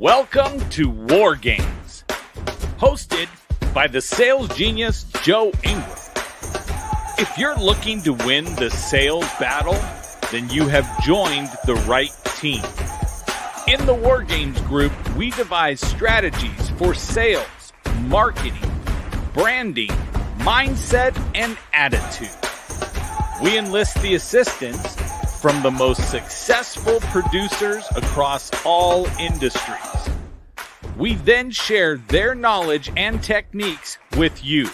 Welcome to War Games, hosted by the sales genius Joe Ingram. If you're looking to win the sales battle, then you have joined the right team. In the War Games group, we devise strategies for sales, marketing, branding, mindset, and attitude. We enlist the assistance from the most successful producers across all industries. We then share their knowledge and techniques with you.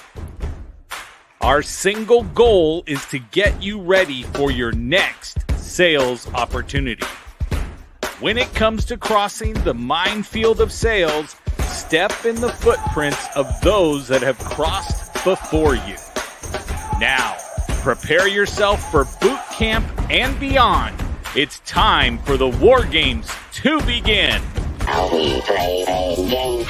Our single goal is to get you ready for your next sales opportunity. When it comes to crossing the minefield of sales, step in the footprints of those that have crossed before you. Now, prepare yourself for boot camp and beyond. It's time for the War Games to begin. How we play a game.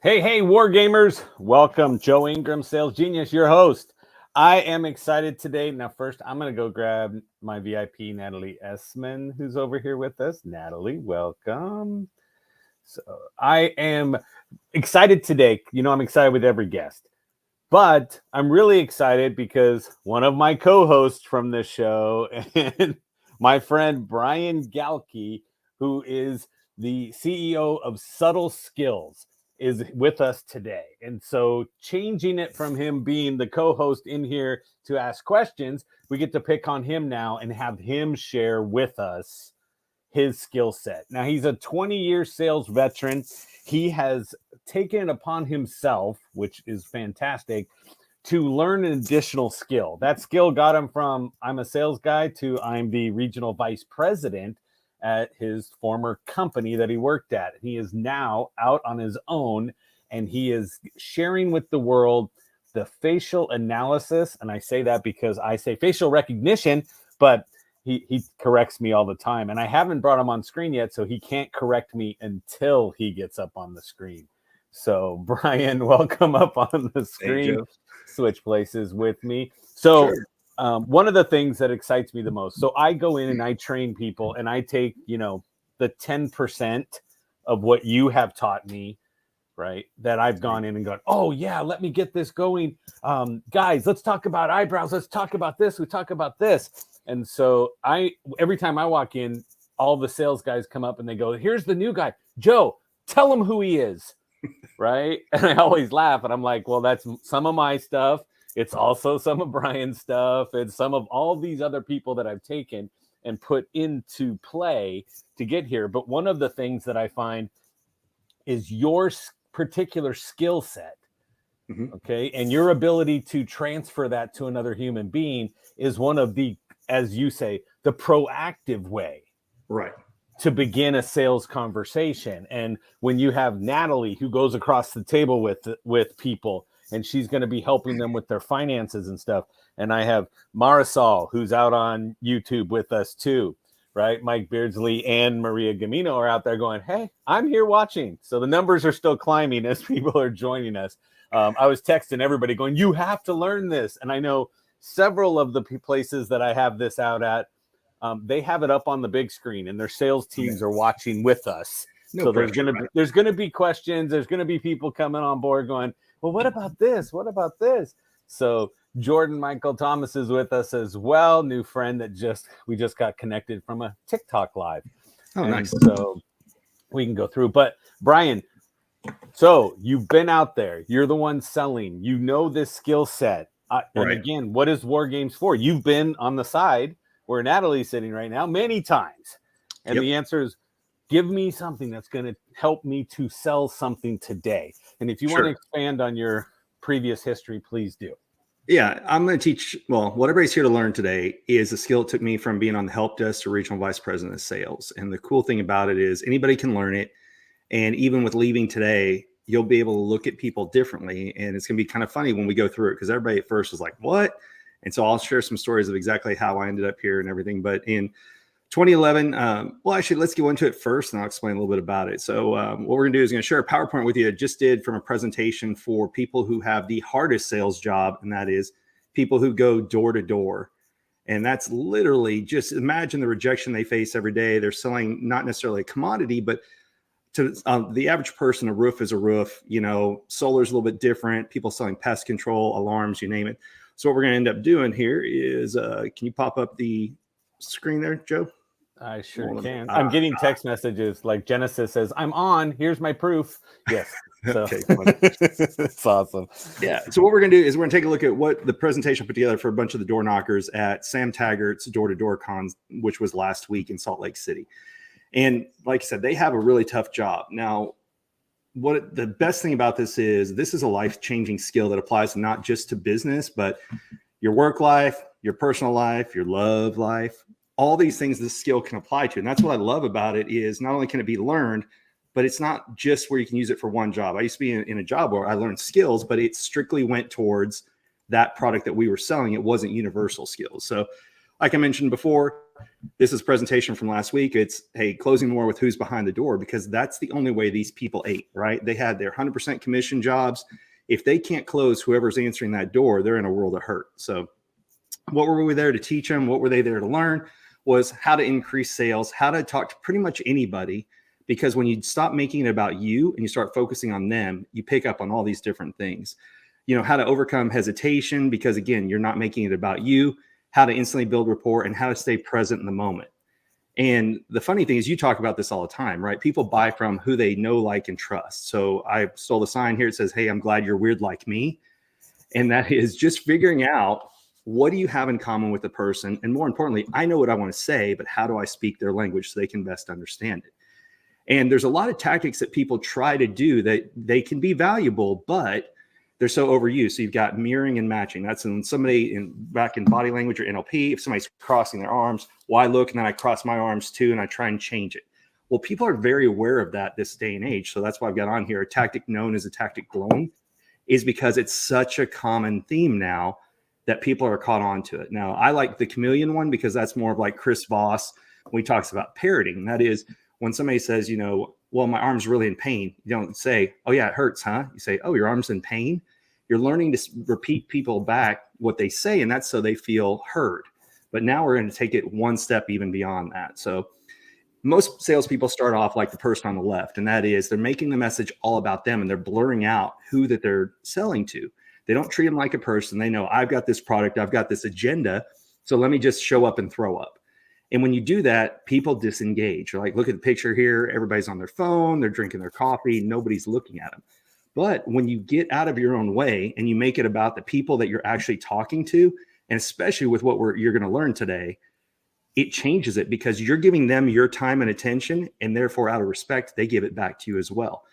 Hey, War Gamers. Welcome. Joe Ingram, Sales Genius, your host. I am excited today. Now, first, I'm going to go grab my VIP, Natalie Essman, who's over here with us. Natalie, welcome. So I am excited today. You know, I'm excited with every guest. But I'm really excited because one of my co-hosts from this show and my friend Brian Galke, who is the CEO of Subtle Skills, is with us today. And so changing it from him being the co-host in here to ask questions, we get to pick on him now and have him share with us his skill set. Now, he's a 20-year sales veteran. He has taken it upon himself, which is fantastic, to learn an additional skill. That skill got him from I'm a sales guy to I'm the regional vice president at his former company that he worked at. He is now out on his own, and he is sharing with the world the facial analysis. And I say that because I say facial recognition, but he corrects me all the time. And I haven't brought him on screen yet, so he can't correct me until he gets up on the screen. So, Brian, welcome up on the screen. Switch places with me. So, sure. One of the things that excites me the most, so I go in and I train people, and I take, the 10% of what you have taught me, right, that I've gone in and gone, oh, yeah, let me get this going. Guys, let's talk about eyebrows. Let's talk about this. We talk about this. And so every time I walk in, all the sales guys come up and they go, here's the new guy. Joe, tell him who he is, right? And I always laugh. And I'm like, well, that's some of my stuff. It's also some of Brian's stuff. It's some of all these other people that I've taken and put into play to get here. But one of the things that I find is your particular skill set. Mm-hmm. Okay. And your ability to transfer that to another human being is one of the, as you say, the proactive way, right, to begin a sales conversation. And when you have Natalie, who goes across the table with people, and she's going to be helping them with their finances and stuff. And I have Marisol, who's out on YouTube with us too, right? Mike Beardsley and Maria Gamino are out there going, hey, I'm here watching. So the numbers are still climbing as people are joining us. I was texting everybody going, you have to learn this. And I know several of the places that I have this out at, they have it up on the big screen, and their sales teams are watching with us. So there's going to be questions. There's going to be people coming on board going, well, what about this? What about this? So Jordan Michael Thomas is with us as well. New friend that we just got connected from a TikTok live. Oh, nice. So we can go through. But Brian, so you've been out there. You're the one selling. You know this skill set. And again, what is War Games for? You've been on the side where Natalie's sitting right now many times. And the answer is, give me something that's going to help me to sell something today. And if you want to expand on your previous history, please do. Yeah, I'm going to teach. Well, what everybody's here to learn today is a skill that took me from being on the help desk to regional vice president of sales. And the cool thing about it is anybody can learn it. And even with leaving today, you'll be able to look at people differently. And it's going to be kind of funny when we go through it, because everybody at first was like, what? And so I'll share some stories of exactly how I ended up here and everything. But in 2011, well, actually, let's go into it first, and I'll explain a little bit about it. So what we're going to do is going to share a PowerPoint with you I just did from a presentation for people who have the hardest sales job, and that is people who go door to door. And that's literally, just imagine the rejection they face every day. They're selling not necessarily a commodity, but to the average person, a roof is a roof. Solar is a little bit different. People selling pest control, alarms, you name it. So what we're going to end up doing here is, can you pop up the screen there, Joe? I sure can. I'm getting text messages like Genesis says, "I'm on. Here's my proof." Yes. So. Okay. It's awesome. Yeah. So what we're going to do is we're going to take a look at what the presentation put together for a bunch of the door knockers at Sam Taggart's door-to-door con, which was last week in Salt Lake City. And like I said, they have a really tough job. Now, what the best thing about this is a life-changing skill that applies not just to business, but your work life, your personal life, your love life, all these things this skill can apply to. And that's what I love about it is not only can it be learned, but it's not just where you can use it for one job. I used to be in a job where I learned skills, but it strictly went towards that product that we were selling. It wasn't universal skills. So like I mentioned before, this is a presentation from last week. It's, hey, closing more with who's behind the door, because that's the only way these people ate, right? They had their 100% commission jobs. If they can't close whoever's answering that door, they're in a world of hurt. So what were we there to teach them? What were they there to learn? Was how to increase sales, how to talk to pretty much anybody. Because when you stop making it about you and you start focusing on them, you pick up on all these different things. How to overcome hesitation, because again, you're not making it about you, how to instantly build rapport, and how to stay present in the moment. And the funny thing is, you talk about this all the time, right? People buy from who they know, like, and trust. So I stole the sign here. It says, "Hey, I'm glad you're weird like me." And that is just figuring out, what do you have in common with the person? And more importantly, I know what I want to say, but how do I speak their language so they can best understand it? And there's a lot of tactics that people try to do that they can be valuable, but they're so overused. So you've got mirroring and matching. That's when somebody back in body language or NLP, if somebody's crossing their arms, well, I look and then I cross my arms too, and I try and change it. Well, people are very aware of that this day and age. So that's why I've got on here a tactic known as a tactic blown, is because it's such a common theme now that people are caught on to it. Now, I like the chameleon one because that's more of like Chris Voss when he talks about parroting. That is, when somebody says, well, my arm's really in pain, you don't say, "Oh yeah, it hurts, huh?" You say, "Oh, your arm's in pain." You're learning to repeat people back what they say, and that's so they feel heard. But now we're going to take it one step even beyond that. So most salespeople start off like the person on the left, and that is they're making the message all about them, and they're blurring out who that they're selling to. They don't treat them like a person. They know, I've got this product, I've got this agenda, so let me just show up and throw up. And when you do that, people disengage. You're like, look at the picture here. Everybody's on their phone. They're drinking their coffee. Nobody's looking at them. But when you get out of your own way and you make it about the people that you're actually talking to, and especially with what you're going to learn today, it changes it, because you're giving them your time and attention, and therefore, out of respect, they give it back to you as well.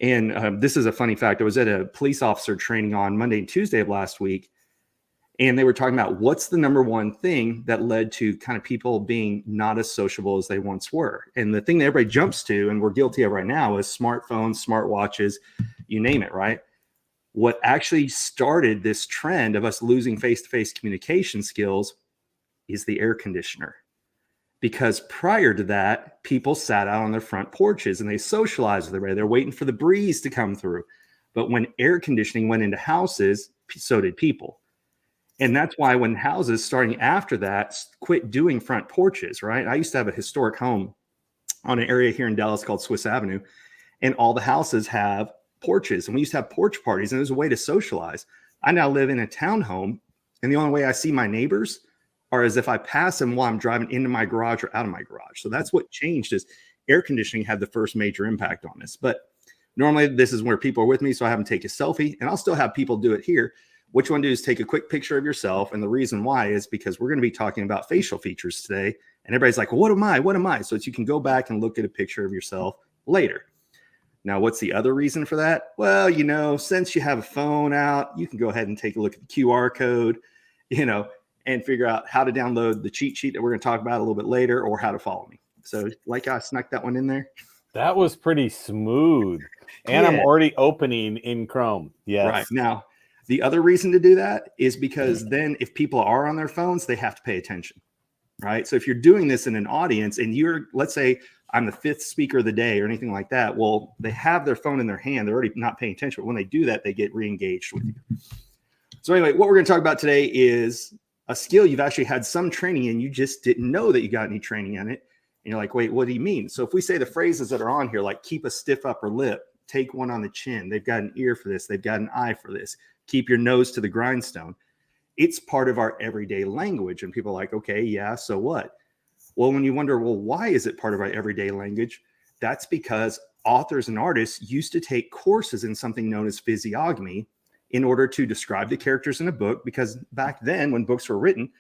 And this is a funny fact. I was at a police officer training on Monday and Tuesday of last week, and they were talking about what's the number one thing that led to kind of people being not as sociable as they once were. And the thing that everybody jumps to, and we're guilty of right now, is smartphones, smartwatches, you name it, right? What actually started this trend of us losing face-to-face communication skills is the air conditioner. Because prior to that, people sat out on their front porches and they socialized with everybody. They're waiting for the breeze to come through. But when air conditioning went into houses, so did people. And that's why when houses starting after that quit doing front porches, right? I used to have a historic home on an area here in Dallas called Swiss Avenue, and all the houses have porches. And we used to have porch parties, and it was a way to socialize. I now live in a townhome, and the only way I see my neighbors are as if I pass them while I'm driving into my garage or out of my garage. So that's what changed, is air conditioning had the first major impact on this. But normally this is where people are with me, so I have them take a selfie, and I'll still have people do it here. What you want to do is take a quick picture of yourself. And the reason why is because we're going to be talking about facial features today. And everybody's like, well, what am I? What am I? So you can go back and look at a picture of yourself later. Now, what's the other reason for that? Well, since you have a phone out, you can go ahead and take a look at the QR code, and figure out how to download the cheat sheet that we're going to talk about a little bit later, or how to follow me. So like I snuck that one in there. That was pretty smooth. And yeah. I'm already opening in Chrome. Yes. Right. Now, the other reason to do that is because then if people are on their phones, they have to pay attention, right? So if you're doing this in an audience and let's say I'm the fifth speaker of the day or anything like that, well, they have their phone in their hand. They're already not paying attention. But when they do that, they get re-engaged with you. So anyway, what we're going to talk about today is a skill you've actually had some training in, you just didn't know that you got any training in it. And you're like, wait, what do you mean? So if we say the phrases that are on here, like keep a stiff upper lip, take one on the chin, they've got an ear for this, they've got an eye for this, keep your nose to the grindstone. It's part of our everyday language. And people are like, okay, yeah, so what? Well, when you wonder, well, why is it part of our everyday language? That's because authors and artists used to take courses in something known as physiognomy in order to describe the characters in a book, because back then when books were written,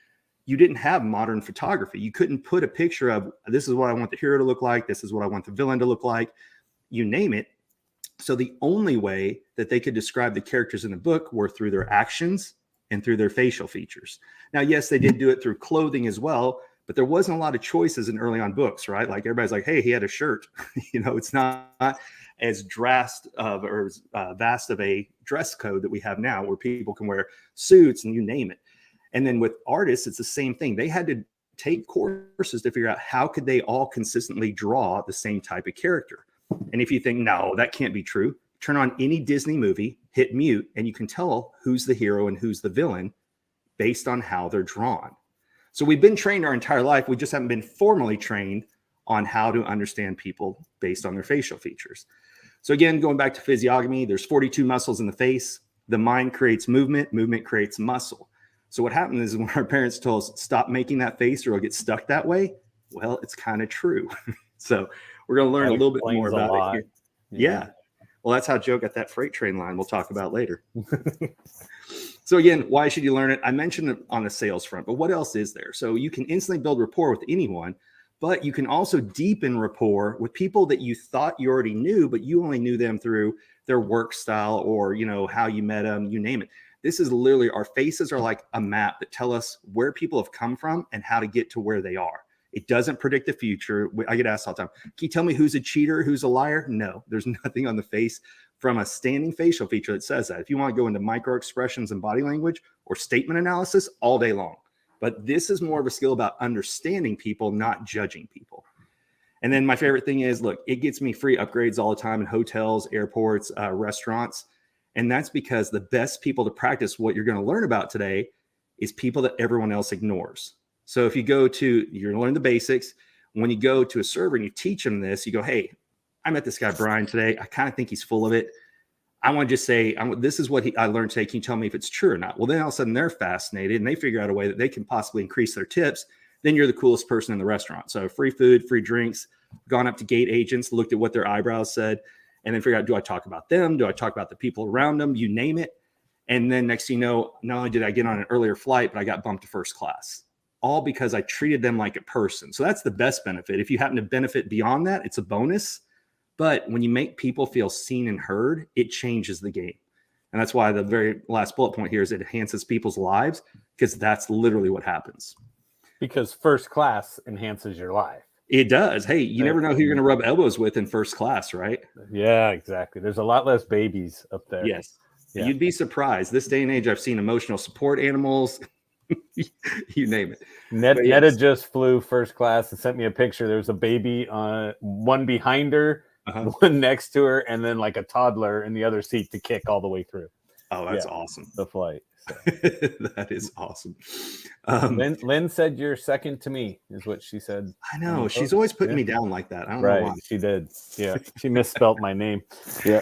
you didn't have modern photography. You couldn't put a picture of, this is what I want the hero to look like, this is what I want the villain to look like, you name it. So the only way that they could describe the characters in the book were through their actions and through their facial features. Now, yes, they did do it through clothing as well, but there wasn't a lot of choices in early on books, right? Like everybody's like, hey, he had a shirt. It's not as vast of a dress code that we have now, where people can wear suits and you name it. And then with artists, it's the same thing. They had to take courses to figure out how could they all consistently draw the same type of character. And if you think, no, that can't be true, turn on any Disney movie, hit mute, and you can tell who's the hero and who's the villain based on how they're drawn. So we've been trained our entire life. We just haven't been formally trained on how to understand people based on their facial features. So again, going back to physiognomy, there's 42 muscles in the face. The mind creates movement, movement creates muscle. So what happened is when our parents told us, stop making that face or it'll get stuck that way. Well, it's kind of true. So we're going to learn a little bit more about it here. Yeah. Well, that's how Joe got that freight train line we'll talk about later. So again, why should you learn it? I mentioned it on the sales front, but what else is there? So you can instantly build rapport with anyone, but you can also deepen rapport with people that you thought you already knew, but you only knew them through their work style or, how you met them, you name it. This is literally, our faces are like a map that tell us where people have come from and how to get to where they are. It doesn't predict the future. I get asked all the time, can you tell me who's a cheater, who's a liar? No, there's nothing on the face from a standing facial feature that says that. If you want to go into micro expressions and body language or statement analysis, all day long. But this is more of a skill about understanding people, not judging people. And then my favorite thing is, look, it gets me free upgrades all the time in hotels, airports, restaurants. And that's because the best people to practice what you're going to learn about today is people that everyone else ignores. So if you go to, you're going to learn the basics. When you go to a server and you teach them this, you go, hey, I met this guy, Brian, today. I kind of think he's full of it. I want to just say, this is what I learned today. Can you tell me if it's true or not? Well, then all of a sudden they're fascinated and they figure out a way that they can possibly increase their tips. Then you're the coolest person in the restaurant. So free food, free drinks, gone up to gate agents, looked at what their eyebrows said, and then figure out, do I talk about them? Do I talk about the people around them? You name it. And then next thing you know, not only did I get on an earlier flight, but I got bumped to first class, all because I treated them like a person. So that's the best benefit. If you happen to benefit beyond that, it's a bonus. But when you make people feel seen and heard, it changes the game. And that's why the very last bullet point here is it enhances people's lives, because that's literally what happens. Because first class enhances your life. It does. Hey, you never know who you're going to rub elbows with in first class, right? Yeah, exactly. There's a lot less babies up there. Yes. Yeah. You'd be surprised. This day and age, I've seen emotional support animals. You name it. Netta just flew first class and sent me a picture. There was a baby, one behind her, one next to her, and then like a toddler in the other seat to kick all the way through. Oh, that's awesome. The flight. So. That is awesome. Lynn said you're second to me, is what she said. I know. She's always putting me down like that. I don't know why. She did. Yeah. She misspelled my name. Yeah.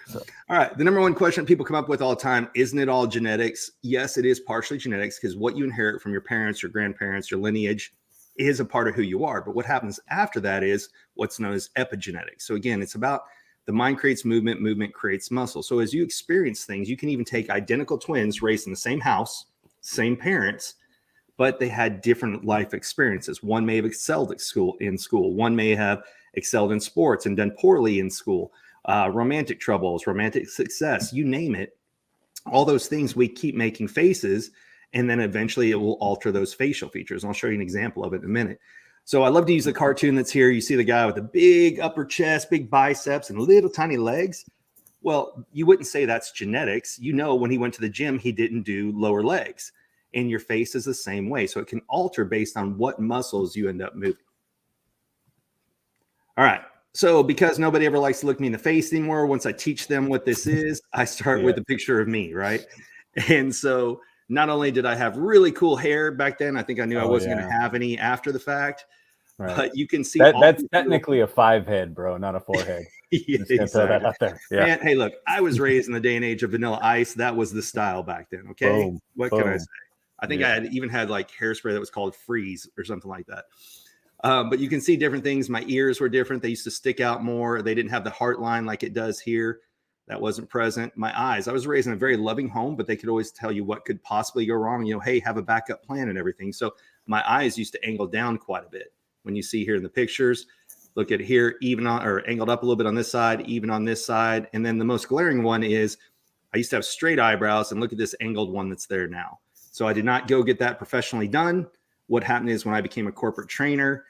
So. All right. The number one question people come up with all the time, isn't it all genetics? Yes, it is partially genetics, because what you inherit from your parents, your grandparents, your lineage is a part of who you are. But what happens after that is what's known as epigenetics. So again, it's about the mind creates movement, movement creates muscle. So as you experience things, you can even take identical twins raised in the same house, same parents, but they had different life experiences. One may have excelled at in school. One may have excelled in sports and done poorly in school. Romantic troubles, romantic success, you name it. All those things, we keep making faces, and then eventually it will alter those facial features. I'll show you an example of it in a minute. So I love to use the cartoon that's here. You see the guy with a big upper chest, big biceps, and little tiny legs. Well, you wouldn't say that's genetics. When he went to the gym, he didn't do lower legs. And your face is the same way. So it can alter based on what muscles you end up moving. All right. So because nobody ever likes to look me in the face anymore, once I teach them what this is, I start with a picture of me, right? And so not only did I have really cool hair back then, I think I knew I Oh, wasn't yeah. going to have any after the fact, Right. but you can see That's technically a 5 head, bro, not a 4 head. Yeah, Just gonna throw that exactly. out there. Yeah. Man, hey, look, I was raised in the day and age of Vanilla Ice. That was the style back then. Okay, Boom, what can I boom. say? I think I had even had like hairspray that was called Freeze or something like that. But you can see different things. My ears were different. They used to stick out more. They didn't have the heart line like it does here. That wasn't present. My eyes, I was raised in a very loving home, but they could always tell you what could possibly go wrong. You know, hey, have a backup plan and everything. So my eyes used to angle down quite a bit. When you see here in the pictures, look at here, even on or angled up a little bit on this side, even on this side. And then the most glaring one is I used to have straight eyebrows, and look at this angled one that's there now. So I did not go get that professionally done. What happened is when I became a corporate trainer,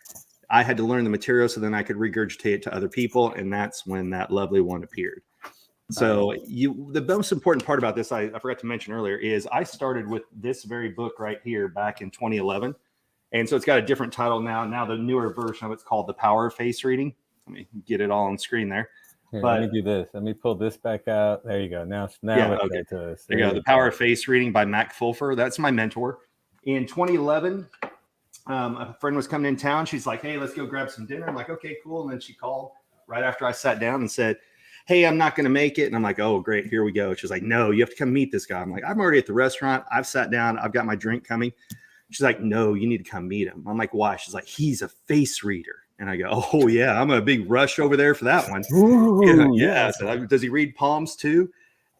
I had to learn the material so then I could regurgitate it to other people. And that's when that lovely one appeared. So the most important part about this, I forgot to mention earlier, is I started with this very book right here back in 2011. And so it's got a different title now. Now the newer version of it's called The Power of Face Reading. Let me get it all on screen there. Here, But let me do this. Let me pull this back out. There you go. Now yeah, let's okay. get to this. There you go. The Power of Face Reading by Mac Fulfer. That's my mentor. In 2011, a friend was coming in town. She's like, hey, let's go grab some dinner. I'm like, okay, cool. And then she called right after I sat down and said, hey, I'm not going to make it. And I'm like, oh, great. Here we go. She's like, no, you have to come meet this guy. I'm like, I'm already at the restaurant. I've sat down. I've got my drink coming. She's like, no, you need to come meet him. I'm like, why? She's like, he's a face reader. And I go, oh, yeah, I'm a big rush over there for that one. Ooh, yeah. So does he read palms too?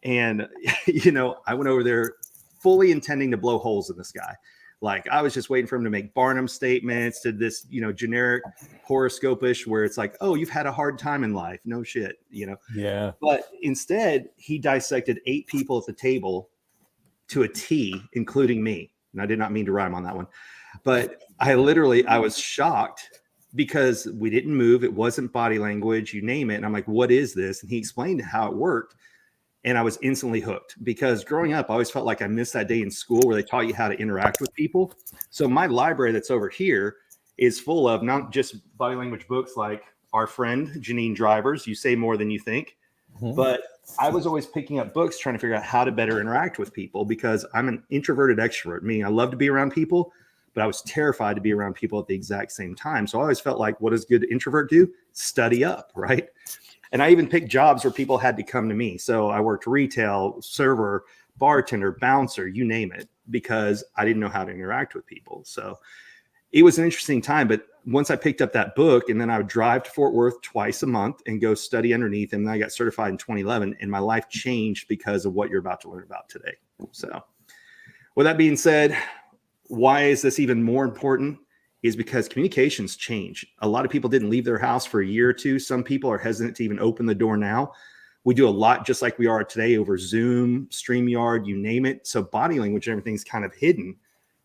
And, you know, I went over there fully intending to blow holes in this guy. Like I was just waiting for him to make Barnum statements to this, you know, generic horoscope-ish where it's like, oh, you've had a hard time in life. No shit, you know? Yeah. But instead, he dissected 8 people at the table to a T, including me. And I did not mean to rhyme on that one. But I was shocked because we didn't move. It wasn't body language, you name it. And I'm like, what is this? And he explained how it worked. And I was instantly hooked because growing up, I always felt like I missed that day in school where they taught you how to interact with people. So my library that's over here is full of not just body language books like our friend, Janine Driver's, You Say More Than You Think. Mm-hmm. But I was always picking up books trying to figure out how to better interact with people because I'm an introverted extrovert, meaning I love to be around people, but I was terrified to be around people at the exact same time. So I always felt like, what does a good introvert do? Study up, right? And I even picked jobs where people had to come to me. So I worked retail, server, bartender, bouncer, you name it, because I didn't know how to interact with people. So it was an interesting time. But once I picked up that book, and then I would drive to Fort Worth twice a month and go study underneath him. And I got certified in 2011, and my life changed because of what you're about to learn about today. So with that being said, why is this even more important? Is because communications change. A lot of people didn't leave their house for a year or two. Some people are hesitant to even open the door now. We do a lot just like we are today over Zoom, StreamYard, you name it. So body language and everything's kind of hidden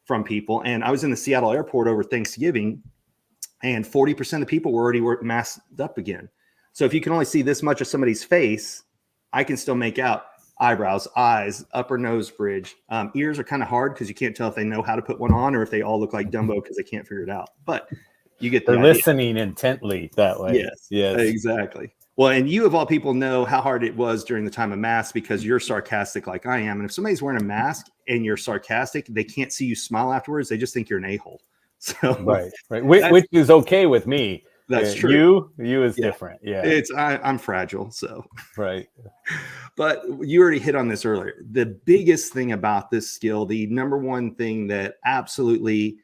from people. And I was in the Seattle airport over Thanksgiving, and 40% of people were already masked up again. So if you can only see this much of somebody's face, I can still make out eyebrows, eyes, upper nose bridge. Ears are kind of hard because you can't tell if they know how to put one on or if they all look like Dumbo because they can't figure it out. But you get the idea. Listening intently that way. Yes, exactly. Well, and you of all people know how hard it was during the time of masks because you're sarcastic like I am. And if somebody's wearing a mask and you're sarcastic, they can't see you smile afterwards. They just think you're an a-hole. So right. Which is okay with me. That's true. You is different. Yeah. I'm fragile. So right. But you already hit on this earlier. The biggest thing about this skill, the number one thing that absolutely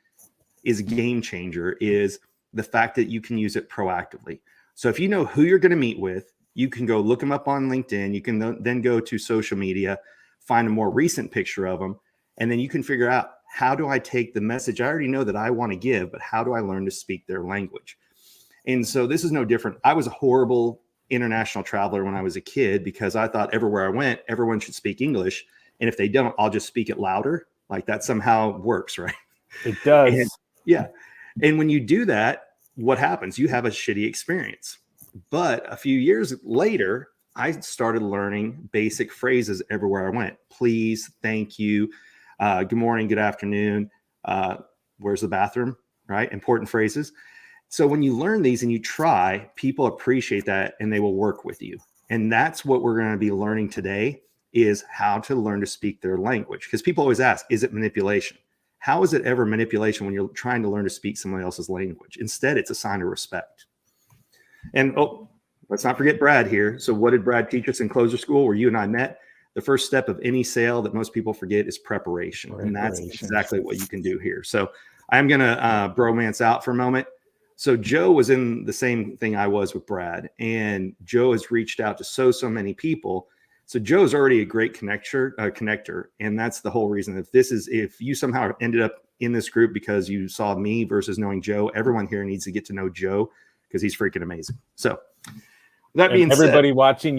is a game changer is the fact that you can use it proactively. So if you know who you're going to meet with, you can go look them up on LinkedIn. You can then go to social media, find a more recent picture of them, and then you can figure out, how do I take the message I already know that I want to give, but how do I learn to speak their language? And so this is no different. I was a horrible international traveler when I was a kid because I thought everywhere I went, everyone should speak English. And if they don't, I'll just speak it louder. Like that somehow works, right? It does. And, yeah. And when you do that, what happens? You have a shitty experience. But a few years later, I started learning basic phrases everywhere I went. Please, thank you, good morning, good afternoon, where's the bathroom, right? Important phrases. So when you learn these and you try, people appreciate that and they will work with you. And that's what we're going to be learning today is how to learn to speak their language. Because people always ask, is it manipulation? How is it ever manipulation when you're trying to learn to speak somebody else's language? Instead, it's a sign of respect. And let's not forget Brad here. So what did Brad teach us in closer school where you and I met? The first step of any sale that most people forget is preparation. And that's exactly what you can do here. So I'm going to bromance out for a moment. So Joe was in the same thing I was with Brad, and Joe has reached out to so many people. So Joe's already a great connector. And that's the whole reason. If you somehow ended up in this group because you saw me versus knowing Joe, everyone here needs to get to know Joe because he's freaking amazing. So that being said, everybody watching,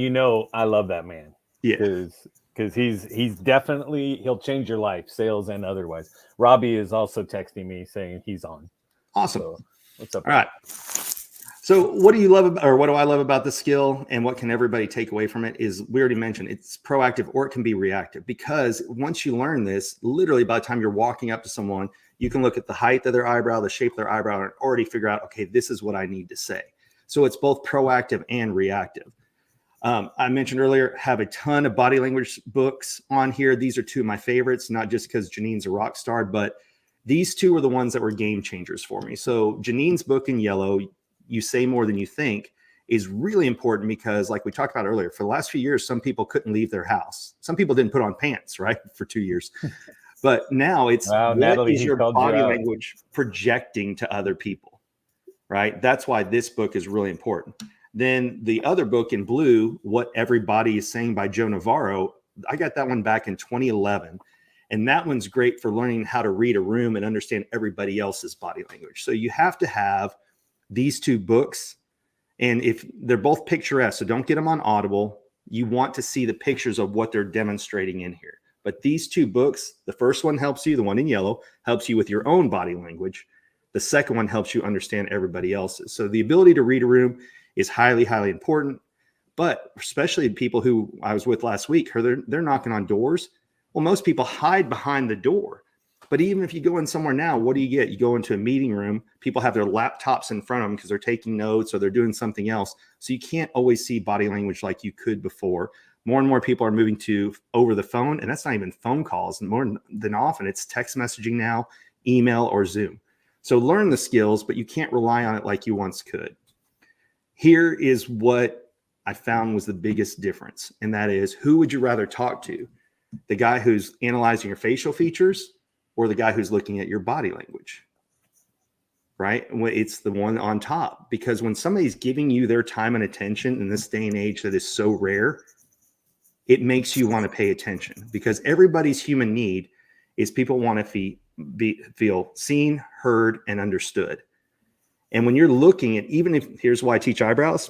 I love that man. Yeah. Because he's definitely, he'll change your life, sales and otherwise. Robbie is also texting me saying he's on. Awesome. So, what's up? All right. So what do you love about, or what do I love about the skill, and what can everybody take away from it is, we already mentioned, it's proactive or it can be reactive, because once you learn this, literally by the time you're walking up to someone, you can look at the height of their eyebrow, the shape of their eyebrow, and already figure out, okay, this is what I need to say. So it's both proactive and reactive. I mentioned earlier, have a ton of body language books on here. These are two of my favorites, not just because Janine's a rock star, but these two were the ones that were game changers for me. So Janine's book in yellow, You Say More Than You Think, is really important because, like we talked about earlier, for the last few years, some people couldn't leave their house. Some people didn't put on pants, right, for 2 years. But now it's, what Natalie, is your body language projecting to other people, right? That's why this book is really important. Then the other book in blue, What Everybody Is Saying by Joe Navarro, I got that one back in 2011. And that one's great for learning how to read a room and understand everybody else's body language. So you have to have these two books. And if they're both picturesque, so don't get them on Audible. You want to see the pictures of what they're demonstrating in here. But these two books, the first one helps you, the one in yellow, helps you with your own body language. The second one helps you understand everybody else's. So the ability to read a room is highly, highly important. But especially people who I was with last week, they're knocking on doors. Well, most people hide behind the door. But even if you go in somewhere now, what do you get? You go into a meeting room, people have their laptops in front of them because they're taking notes or they're doing something else. So you can't always see body language like you could before. More and more people are moving to over the phone, and that's not even phone calls. And more than often, it's text messaging now, email, or Zoom. So learn the skills, but you can't rely on it like you once could. Here is what I found was the biggest difference, and that is, who would you rather talk to? The guy who's analyzing your facial features or the guy who's looking at your body language, right? It's the one on top, because when somebody's giving you their time and attention in this day and age that is so rare, it makes you want to pay attention, because everybody's human need is people want to feel seen, heard, and understood. And when you're looking at, even if, here's why I teach eyebrows,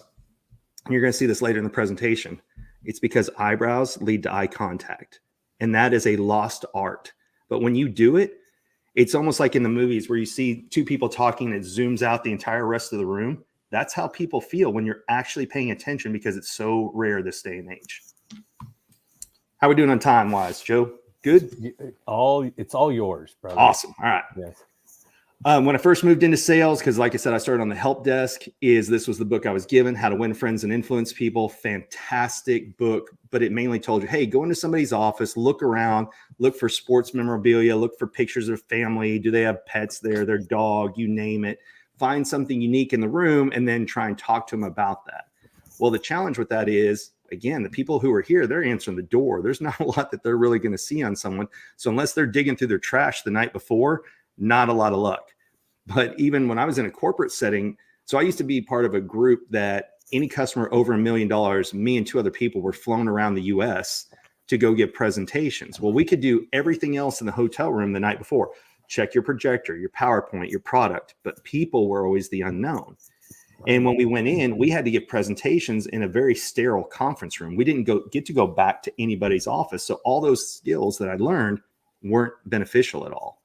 and you're going to see this later in the presentation, it's because eyebrows lead to eye contact. And that is a lost art. But when you do it, it's almost like in the movies where you see two people talking and it zooms out the entire rest of the room. That's how people feel when you're actually paying attention, because it's so rare this day and age. How are we doing on time wise, Joe? Good? It's all yours, brother. Awesome. All right. Yes. When I first moved into sales, because like I said, I started on the help desk, this was the book I was given, How to Win Friends and Influence People. Fantastic book, but it mainly told you, hey, go into somebody's office, look around, look for sports memorabilia, look for pictures of family. Do they have pets there, their dog, you name it. Find something unique in the room and then try and talk to them about that. Well, the challenge with that is, again, the people who are here, they're answering the door. There's not a lot that they're really going to see on someone. So unless they're digging through their trash the night before, not a lot of luck. But even when I was in a corporate setting, so I used to be part of a group that any customer over $1 million, me and two other people were flown around the US to go give presentations. Well, we could do everything else in the hotel room the night before. Check your projector, your PowerPoint, your product, but people were always the unknown. And when we went in, we had to give presentations in a very sterile conference room. We didn't get to go back to anybody's office. So all those skills that I learned weren't beneficial at all.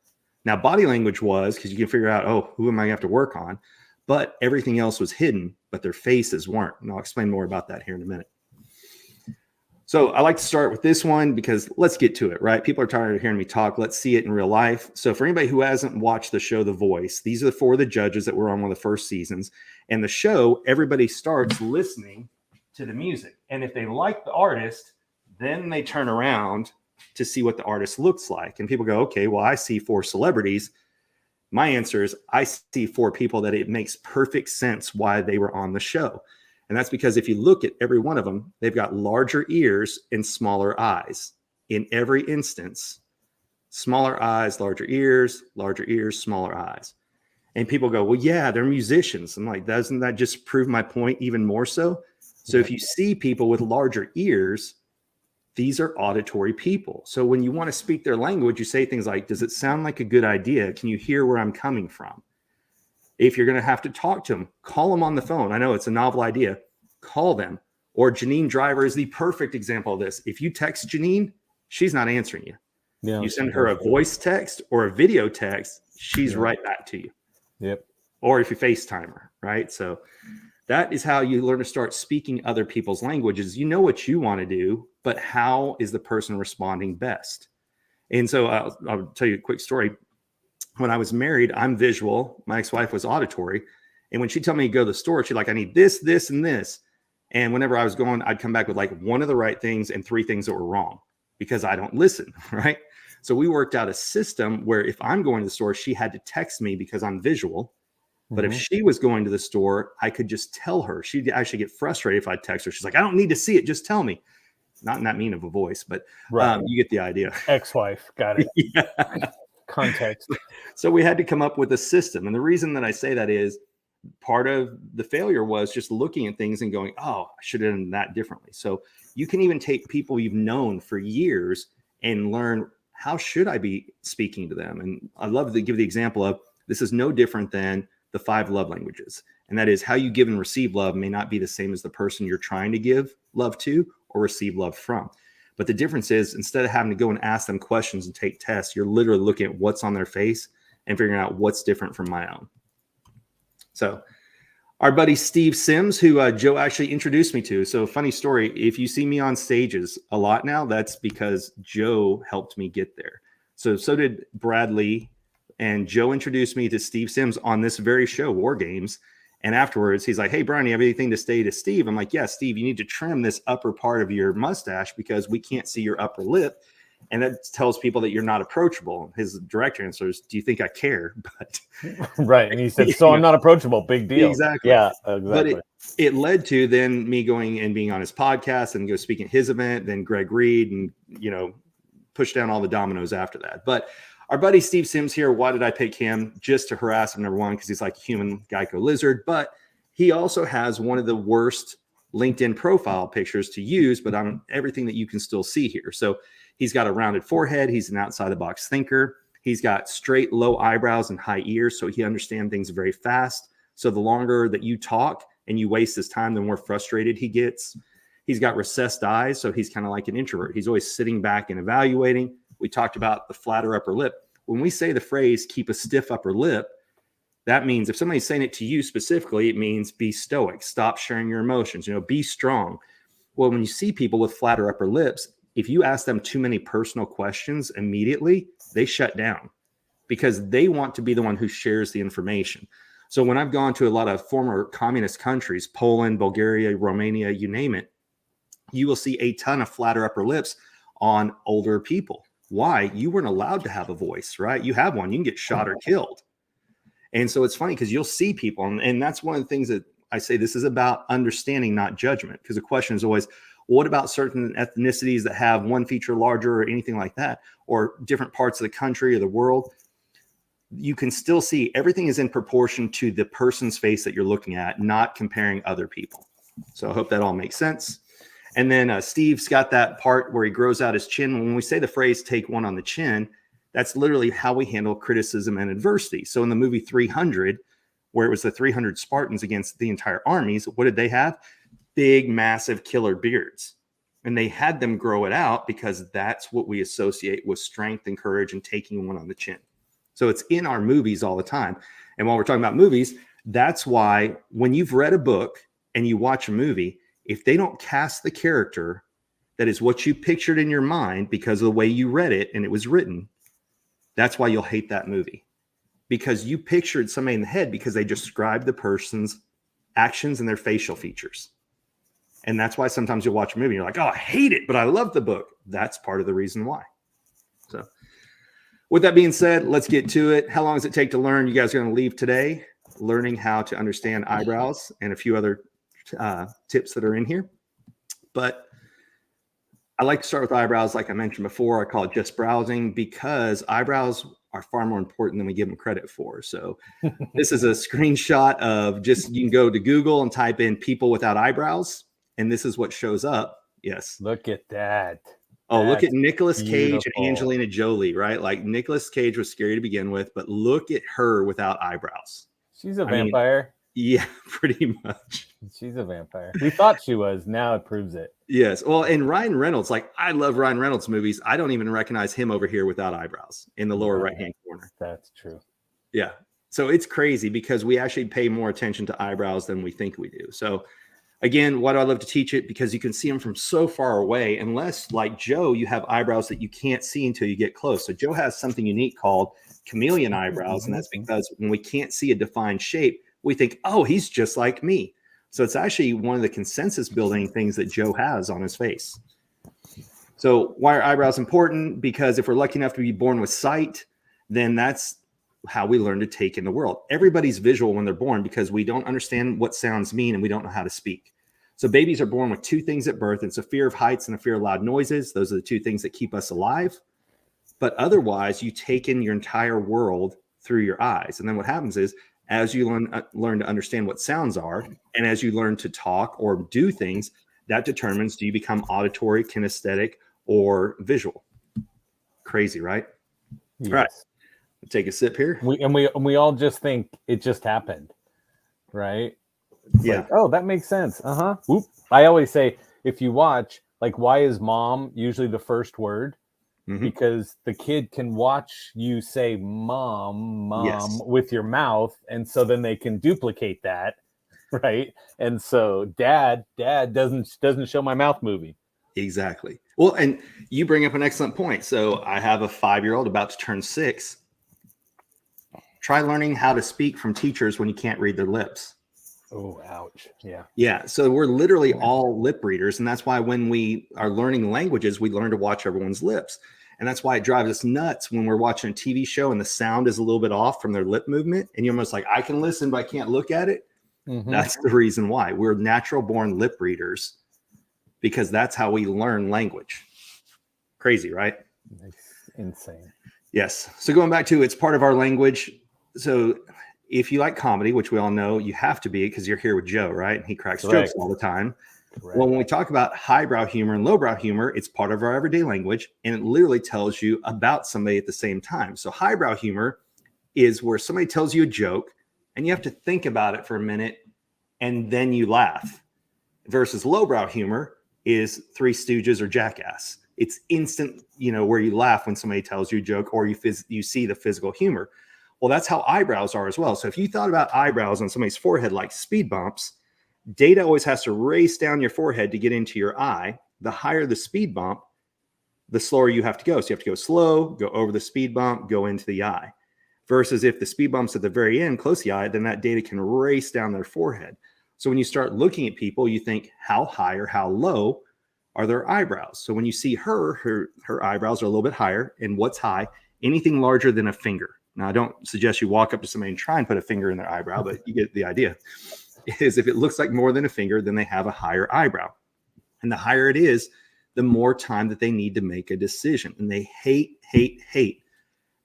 Now, body language was, because you can figure out, oh, who am I going to have to work on? But everything else was hidden, but their faces weren't. And I'll explain more about that here in a minute. So I like to start with this one because let's get to it, right? People are tired of hearing me talk. Let's see it in real life. So for anybody who hasn't watched the show The Voice, these are four of the judges that were on one of the first seasons. And the show, everybody starts listening to the music. And if they like the artist, Then they turn around to see what the artist looks like. And people go, okay, well, I see 4 celebrities. My answer is I see 4 people that it makes perfect sense why they were on the show. And that's because if you look at every one of them, they've got larger ears and smaller eyes. In every instance, smaller eyes, larger ears, smaller eyes. And people go, well, yeah, they're musicians. I'm like, doesn't that just prove my point even more so? So if you see people with larger ears, these are auditory people. So when you want to speak their language, you say things like, does it sound like a good idea? Can you hear where I'm coming from? If you're going to have to talk to them, call them on the phone. I know it's a novel idea. Call them. Or Janine Driver is the perfect example of this. If you text Janine, she's not answering you. Yeah, you send her a voice text or a video text, she's right back to you. Yep. Or if you FaceTime her, right? So that is how you learn to start speaking other people's languages. You know what you want to do, but how is the person responding best? And so I'll tell you a quick story. When I was married, I'm visual. My ex-wife was auditory. And when she told me to go to the store, she's like, I need this, this, and this. And whenever I was going, I'd come back with like one of the right things and 3 things that were wrong because I don't listen, right? So we worked out a system where if I'm going to the store, she had to text me because I'm visual. But if she was going to the store, I could just tell her. She'd actually get frustrated if I text her. She's like, I don't need to see it. Just tell me. Not in that mean of a voice, but you get the idea. Ex-wife. Got it. Yeah. Context. So we had to come up with a system. And the reason that I say that is part of the failure was just looking at things and going, oh, I should have done that differently. So you can even take people you've known for years and learn, how should I be speaking to them? And I love to give the example of, this is no different than the 5 love languages. And that is, how you give and receive love may not be the same as the person you're trying to give love to or receive love from. But the difference is, instead of having to go and ask them questions and take tests, you're literally looking at what's on their face and figuring out what's different from my own. So our buddy Steve Sims, who Joe actually introduced me to. So funny story, if you see me on stages a lot now, that's because Joe helped me get there. So did Bradley. And Joe introduced me to Steve Sims on this very show, War Games. And afterwards, he's like, hey, Brian, you have anything to say to Steve? I'm like, yeah, Steve, you need to trim this upper part of your mustache because we can't see your upper lip. And that tells people that you're not approachable. His direct answer is, do you think I care? But right. And he said, so I'm not approachable. Big deal. Exactly. Yeah, exactly. But it led to then me going and being on his podcast and go speaking at his event, then Greg Reed, and, push down all the dominoes after that. But our buddy Steve Sims here, why did I pick him? Just to harass him, number one, because he's like a human Galke lizard. But he also has one of the worst LinkedIn profile pictures to use, but on everything that you can still see here. So he's got a rounded forehead. He's an outside the box thinker. He's got straight, low eyebrows and high ears. So he understands things very fast. So the longer that you talk and you waste his time, the more frustrated he gets. He's got recessed eyes. So he's kind of like an introvert. He's always sitting back and evaluating. We talked about the flatter upper lip. When we say the phrase, keep a stiff upper lip, that means if somebody's saying it to you specifically, it means be stoic, stop sharing your emotions, be strong. Well, when you see people with flatter upper lips, if you ask them too many personal questions immediately, they shut down because they want to be the one who shares the information. So when I've gone to a lot of former communist countries, Poland, Bulgaria, Romania, you name it, you will see a ton of flatter upper lips on older people. Why? You weren't allowed to have a voice, right? You have one, you can get shot or killed. And so it's funny because you'll see people, and that's one of the things that I say, this is about understanding, not judgment. Because the question is always, well, what about certain ethnicities that have one feature larger or anything like that, or different parts of the country or the world? You can still see everything is in proportion to the person's face that you're looking at, not comparing other people. So I hope that all makes sense. And then Steve's got that part where he grows out his chin. When we say the phrase, take one on the chin, that's literally how we handle criticism and adversity. So in the movie 300, where it was the 300 Spartans against the entire armies, what did they have? Big, massive killer beards. And they had them grow it out because that's what we associate with strength and courage and taking one on the chin. So it's in our movies all the time. And while we're talking about movies, that's why when you've read a book and you watch a movie, if they don't cast the character that is what you pictured in your mind because of the way you read it and it was written, that's why you'll hate that movie. Because you pictured somebody in the head because they described the person's actions and their facial features. And that's why sometimes you'll watch a movie and you're like, oh, I hate it, but I love the book. That's part of the reason why. So with that being said, let's get to it. How long does it take to learn? You guys are going to leave today learning how to understand eyebrows and a few other tips that are in here. But I like to start with eyebrows. Like I mentioned before, I call it just browsing because eyebrows are far more important than we give them credit for. So this is a screenshot of just, you can go to Google and type in people without eyebrows. And this is what shows up. Yes. Look at that. Oh, That's look at Nicolas Cage beautiful. and Angelina Jolie, right? Like Nicolas Cage was scary to begin with, but look at her without eyebrows. She's a vampire. Yeah, pretty much. She's a vampire. We thought she was. Now it proves it. Yes. Well, and Ryan Reynolds, like I love Ryan Reynolds movies. I don't even recognize him over here without eyebrows in the lower right-hand corner. That's true. Yeah. So it's crazy because we actually pay more attention to eyebrows than we think we do. So again, why do I love to teach it? Because you can see them from so far away, unless like Joe, you have eyebrows that you can't see until you get close. So Joe has something unique called chameleon eyebrows. And that's because when we can't see a defined shape, we think, oh, he's just like me. So it's actually one of the consensus building things that Joe has on his face. So why are eyebrows important? Because if we're lucky enough to be born with sight, then that's how we learn to take in the world. Everybody's visual when they're born because we don't understand what sounds mean and we don't know how to speak. So babies are born with two things at birth. It's a fear of heights and a fear of loud noises. Those are the two things that keep us alive. But otherwise, you take in your entire world through your eyes. And then what happens is, as you learn to understand what sounds are, and as you learn to talk or do things, that determines, do you become auditory, kinesthetic, or visual? Crazy, right? Yes. All right. Take a sip here. We all just think it just happened, right? Yeah. Like, oh, that makes sense. Whoop. I always say, if you watch, like, why is mom usually the first word? Mm-hmm. Because the kid can watch you say mom yes. with your mouth, and so then they can duplicate that, right? And so dad doesn't show my mouth moving. Exactly. Well, and you bring up an excellent point. So I have a 5-year-old about to turn 6. Try learning how to speak from teachers when you can't read their lips. Oh, ouch. Yeah. Yeah. So we're literally all lip readers. And that's why when we are learning languages, we learn to watch everyone's lips. And that's why it drives us nuts when we're watching a TV show and the sound is a little bit off from their lip movement. And you're almost like, I can listen, but I can't look at it. Mm-hmm. That's the reason why. We're natural born lip readers because that's how we learn language. Crazy, right? It's insane. Yes. So going back to, it's part of our language. So if you like comedy, which we all know you have to be because you're here with Joe, right? And he cracks jokes all the time. Correct. Well, when we talk about highbrow humor and lowbrow humor, it's part of our everyday language, and it literally tells you about somebody at the same time. So highbrow humor is where somebody tells you a joke, and you have to think about it for a minute, and then you laugh. Versus lowbrow humor is Three Stooges or Jackass. It's instant, where you laugh when somebody tells you a joke, or you see the physical humor. Well, that's how eyebrows are as well. So if you thought about eyebrows on somebody's forehead like speed bumps, data always has to race down your forehead to get into your eye. The higher the speed bump, the slower you have to go. So you have to go slow, go over the speed bump, go into the eye. Versus if the speed bump's at the very end, close to the eye, then that data can race down their forehead. So when you start looking at people, you think, how high or how low are their eyebrows? So when you see her eyebrows are a little bit higher. And what's high? Anything larger than a finger. Now, I don't suggest you walk up to somebody and try and put a finger in their eyebrow, but you get the idea. Is if it looks like more than a finger, then they have a higher eyebrow. And the higher it is, the more time that they need to make a decision. And they hate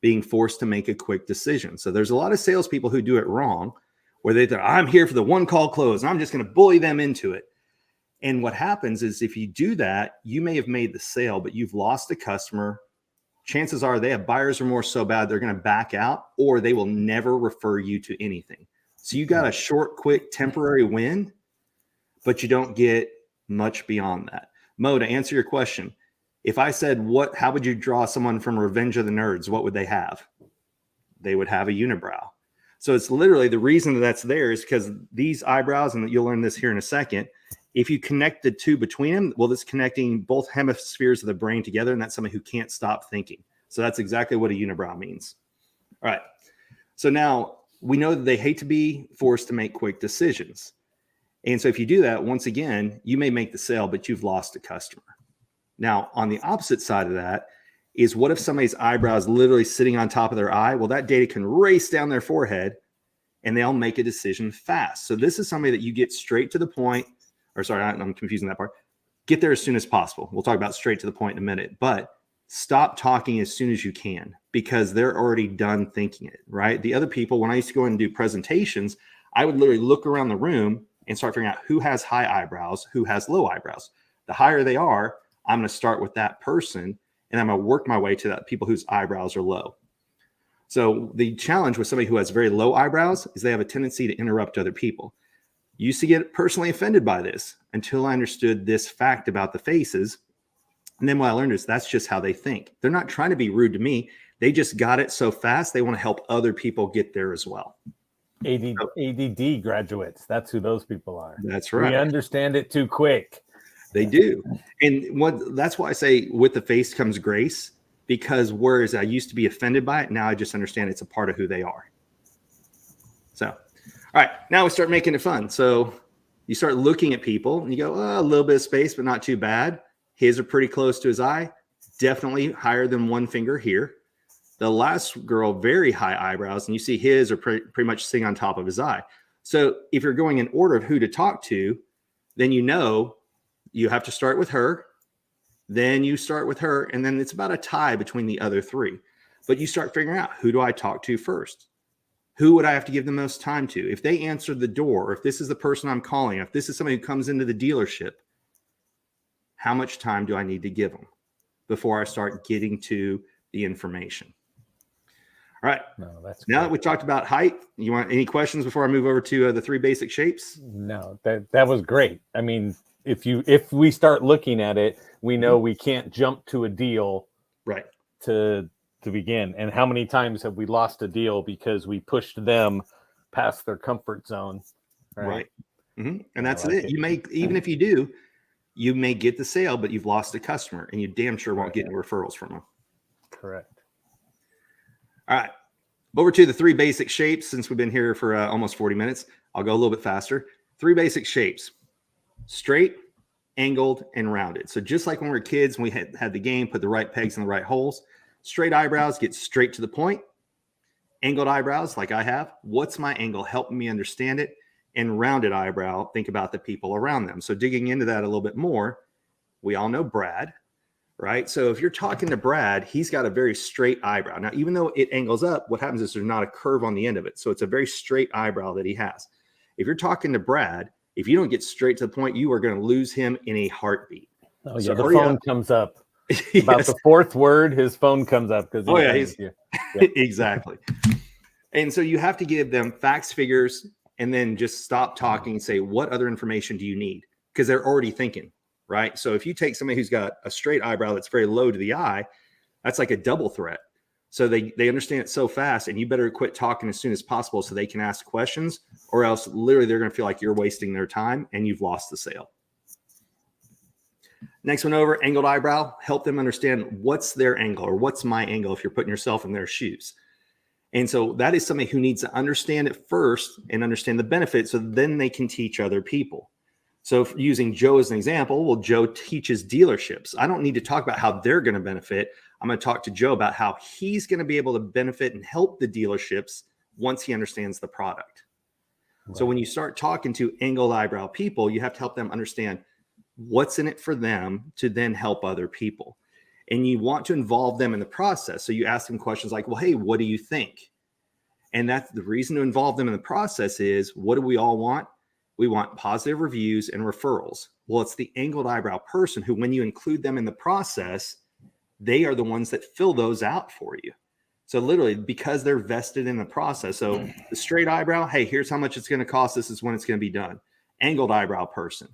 being forced to make a quick decision. So there's a lot of salespeople who do it wrong, where they think, I'm here for the one call close, and I'm just going to bully them into it. And what happens is if you do that, you may have made the sale, but you've lost a customer. Chances are they have buyer's remorse so bad they're going to back out, or they will never refer you to anything. So you got a short, quick, temporary win, but you don't get much beyond that. Mo, to answer your question, if I said, how would you draw someone from Revenge of the Nerds? What would they have? They would have a unibrow. So it's literally the reason that's there is because these eyebrows, and you'll learn this here in a second, if you connect the two between them, well, it's connecting both hemispheres of the brain together, and that's somebody who can't stop thinking. So that's exactly what a unibrow means. All right. So now we know that they hate to be forced to make quick decisions. And so if you do that, once again, you may make the sale, but you've lost a customer. Now, on the opposite side of that is, what if somebody's eyebrow is literally sitting on top of their eye? Well, that data can race down their forehead and they'll make a decision fast. So this is somebody that you get straight to the point, or sorry, I'm confusing that part. Get there as soon as possible. We'll talk about straight to the point in a minute, but stop talking as soon as you can, because they're already done thinking it, right? The other people, when I used to go in and do presentations, I would literally look around the room and start figuring out who has high eyebrows, who has low eyebrows. The higher they are, I'm going to start with that person, and I'm going to work my way to that people whose eyebrows are low. So the challenge with somebody who has very low eyebrows is they have a tendency to interrupt other people. Used to get personally offended by this until I understood this fact about the faces. And then what I learned is that's just how they think. They're not trying to be rude to me. They just got it so fast. They want to help other people get there as well. ADD graduates. That's who those people are. That's right. We understand it too quick. They do. And that's why I say with the face comes grace, because whereas I used to be offended by it, now I just understand it's a part of who they are. So, all right, now we start making it fun. So you start looking at people and you go, oh, a little bit of space, but not too bad. His are pretty close to his eye, definitely higher than one finger here. The last girl, very high eyebrows, and you see his are pretty much sitting on top of his eye. So if you're going in order of who to talk to, then you know you have to start with her. Then you start with her, and then it's about a tie between the other three. But you start figuring out, who do I talk to first? Who would I have to give the most time to? If they answered the door, or if this is the person I'm calling, if this is somebody who comes into the dealership, how much time do I need to give them before I start getting to the information? All right. No, that's now that we talked about height, you want any questions before I move over to the three basic shapes? No, that was great. I mean, if we start looking at it, we know we can't jump to a deal right to begin. And how many times have we lost a deal because we pushed them past their comfort zone? Right. Mm-hmm. And that's it. You may, even if you do, you may get the sale, but you've lost a customer, and you damn sure won't get any referrals from them. Correct. All right. Over to the three basic shapes. Since we've been here for almost 40 minutes, I'll go a little bit faster. Three basic shapes: straight, angled, and rounded. So just like when we were kids, we had the game, put the right pegs in the right holes. Straight eyebrows get straight to the point. Angled eyebrows, like I have, what's my angle? Help me understand it. And rounded eyebrow, think about the people around them. So digging into that a little bit more, we all know Brad, right? So if you're talking to Brad, he's got a very straight eyebrow. Now, even though it angles up, what happens is there's not a curve on the end of it. So it's a very straight eyebrow that he has. If you're talking to Brad, if you don't get straight to the point, you are going to lose him in a heartbeat. Oh, yeah, so the phone comes up. Yes. About the fourth word, his phone comes up. Exactly. And so you have to give them facts, figures, and then just stop talking and say, what other information do you need? Because they're already thinking, right? So if you take somebody who's got a straight eyebrow that's very low to the eye, that's like a double threat. So they understand it so fast, and you better quit talking as soon as possible so they can ask questions, or else literally they're going to feel like you're wasting their time and you've lost the sale. Next one over, angled eyebrow. Help them understand what's their angle, or what's my angle if you're putting yourself in their shoes. And so that is somebody who needs to understand it first and understand the benefits, so then they can teach other people. So if using Joe as an example, well, Joe teaches dealerships. I don't need to talk about how they're going to benefit. I'm going to talk to Joe about how he's going to be able to benefit and help the dealerships once he understands the product. Right. So when you start talking to angled eyebrow people, you have to help them understand what's in it for them to then help other people. And you want to involve them in the process. So you ask them questions like, well, hey, what do you think? And that's the reason to involve them in the process is, what do we all want? We want positive reviews and referrals. Well, it's the angled eyebrow person who, when you include them in the process, they are the ones that fill those out for you. So literally, because they're vested in the process. So the straight eyebrow, hey, here's how much it's going to cost. This is when it's going to be done. Angled eyebrow person,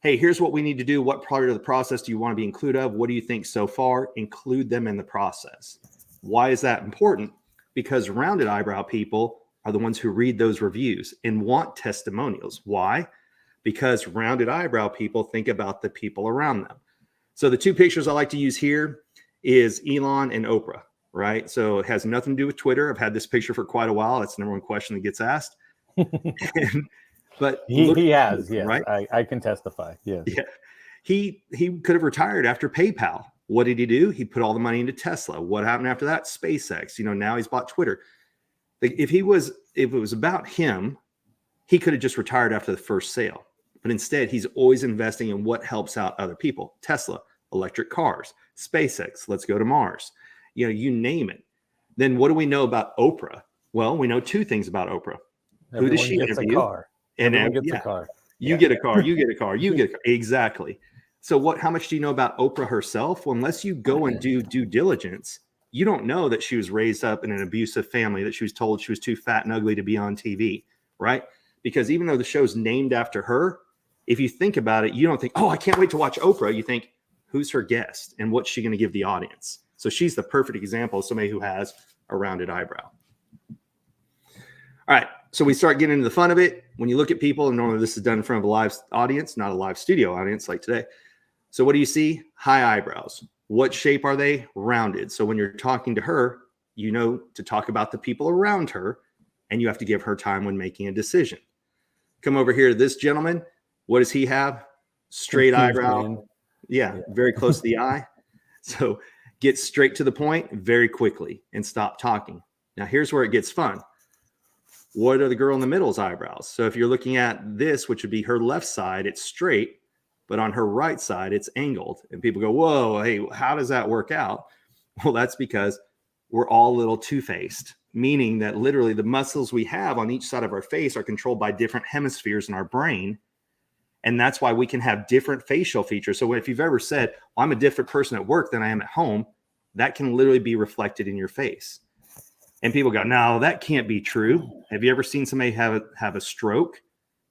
hey, here's what we need to do. What part of the process do you want to be included of? What do you think so far? Include them in the process. Why is that important? Because rounded eyebrow people are the ones who read those reviews and want testimonials. Why? Because rounded eyebrow people think about the people around them. So the two pictures I like to use here is Elon and Oprah, right? So it has nothing to do with Twitter. I've had this picture for quite a while. That's the number one question that gets asked. And But He has, yes. right? I can testify. Yes. Yeah. He could have retired after PayPal. What did he do? He put all the money into Tesla. What happened after that? SpaceX. Now he's bought Twitter. Like if it was about him, he could have just retired after the first sale. But instead, he's always investing in what helps out other people. Tesla, electric cars, SpaceX, let's go to Mars. You name it. Then what do we know about Oprah? Well, we know two things about Oprah. Who does she interview? A car. And Everyone gets a car. You get a car, you get a car, you get a car. Exactly. So how much do you know about Oprah herself? Well, unless you go and do due diligence, you don't know that she was raised up in an abusive family, that she was told she was too fat and ugly to be on TV, right? Because even though the show's named after her, if you think about it, you don't think, oh, I can't wait to watch Oprah. You think, who's her guest and what's she going to give the audience? So she's the perfect example of somebody who has a rounded eyebrow. All right. So we start getting into the fun of it. When you look at people, and normally this is done in front of a live audience, not a live studio audience like today. So what do you see? High eyebrows. What shape are they? Rounded. So when you're talking to her, you know to talk about the people around her, and you have to give her time when making a decision. Come over here to this gentleman. What does he have? Straight eyebrow. Yeah, very close to the eye. So get straight to the point very quickly and stop talking. Now here's where it gets fun. What are the girl in the middle's eyebrows? So if you're looking at this, which would be her left side, it's straight, but on her right side, it's angled. And people go, whoa, hey, how does that work out? Well, that's because we're all a little two-faced, meaning that literally the muscles we have on each side of our face are controlled by different hemispheres in our brain. And that's why we can have different facial features. So if you've ever said, well, I'm a different person at work than I am at home, that can literally be reflected in your face. And people go, no, that can't be true. Have you ever seen somebody have a stroke?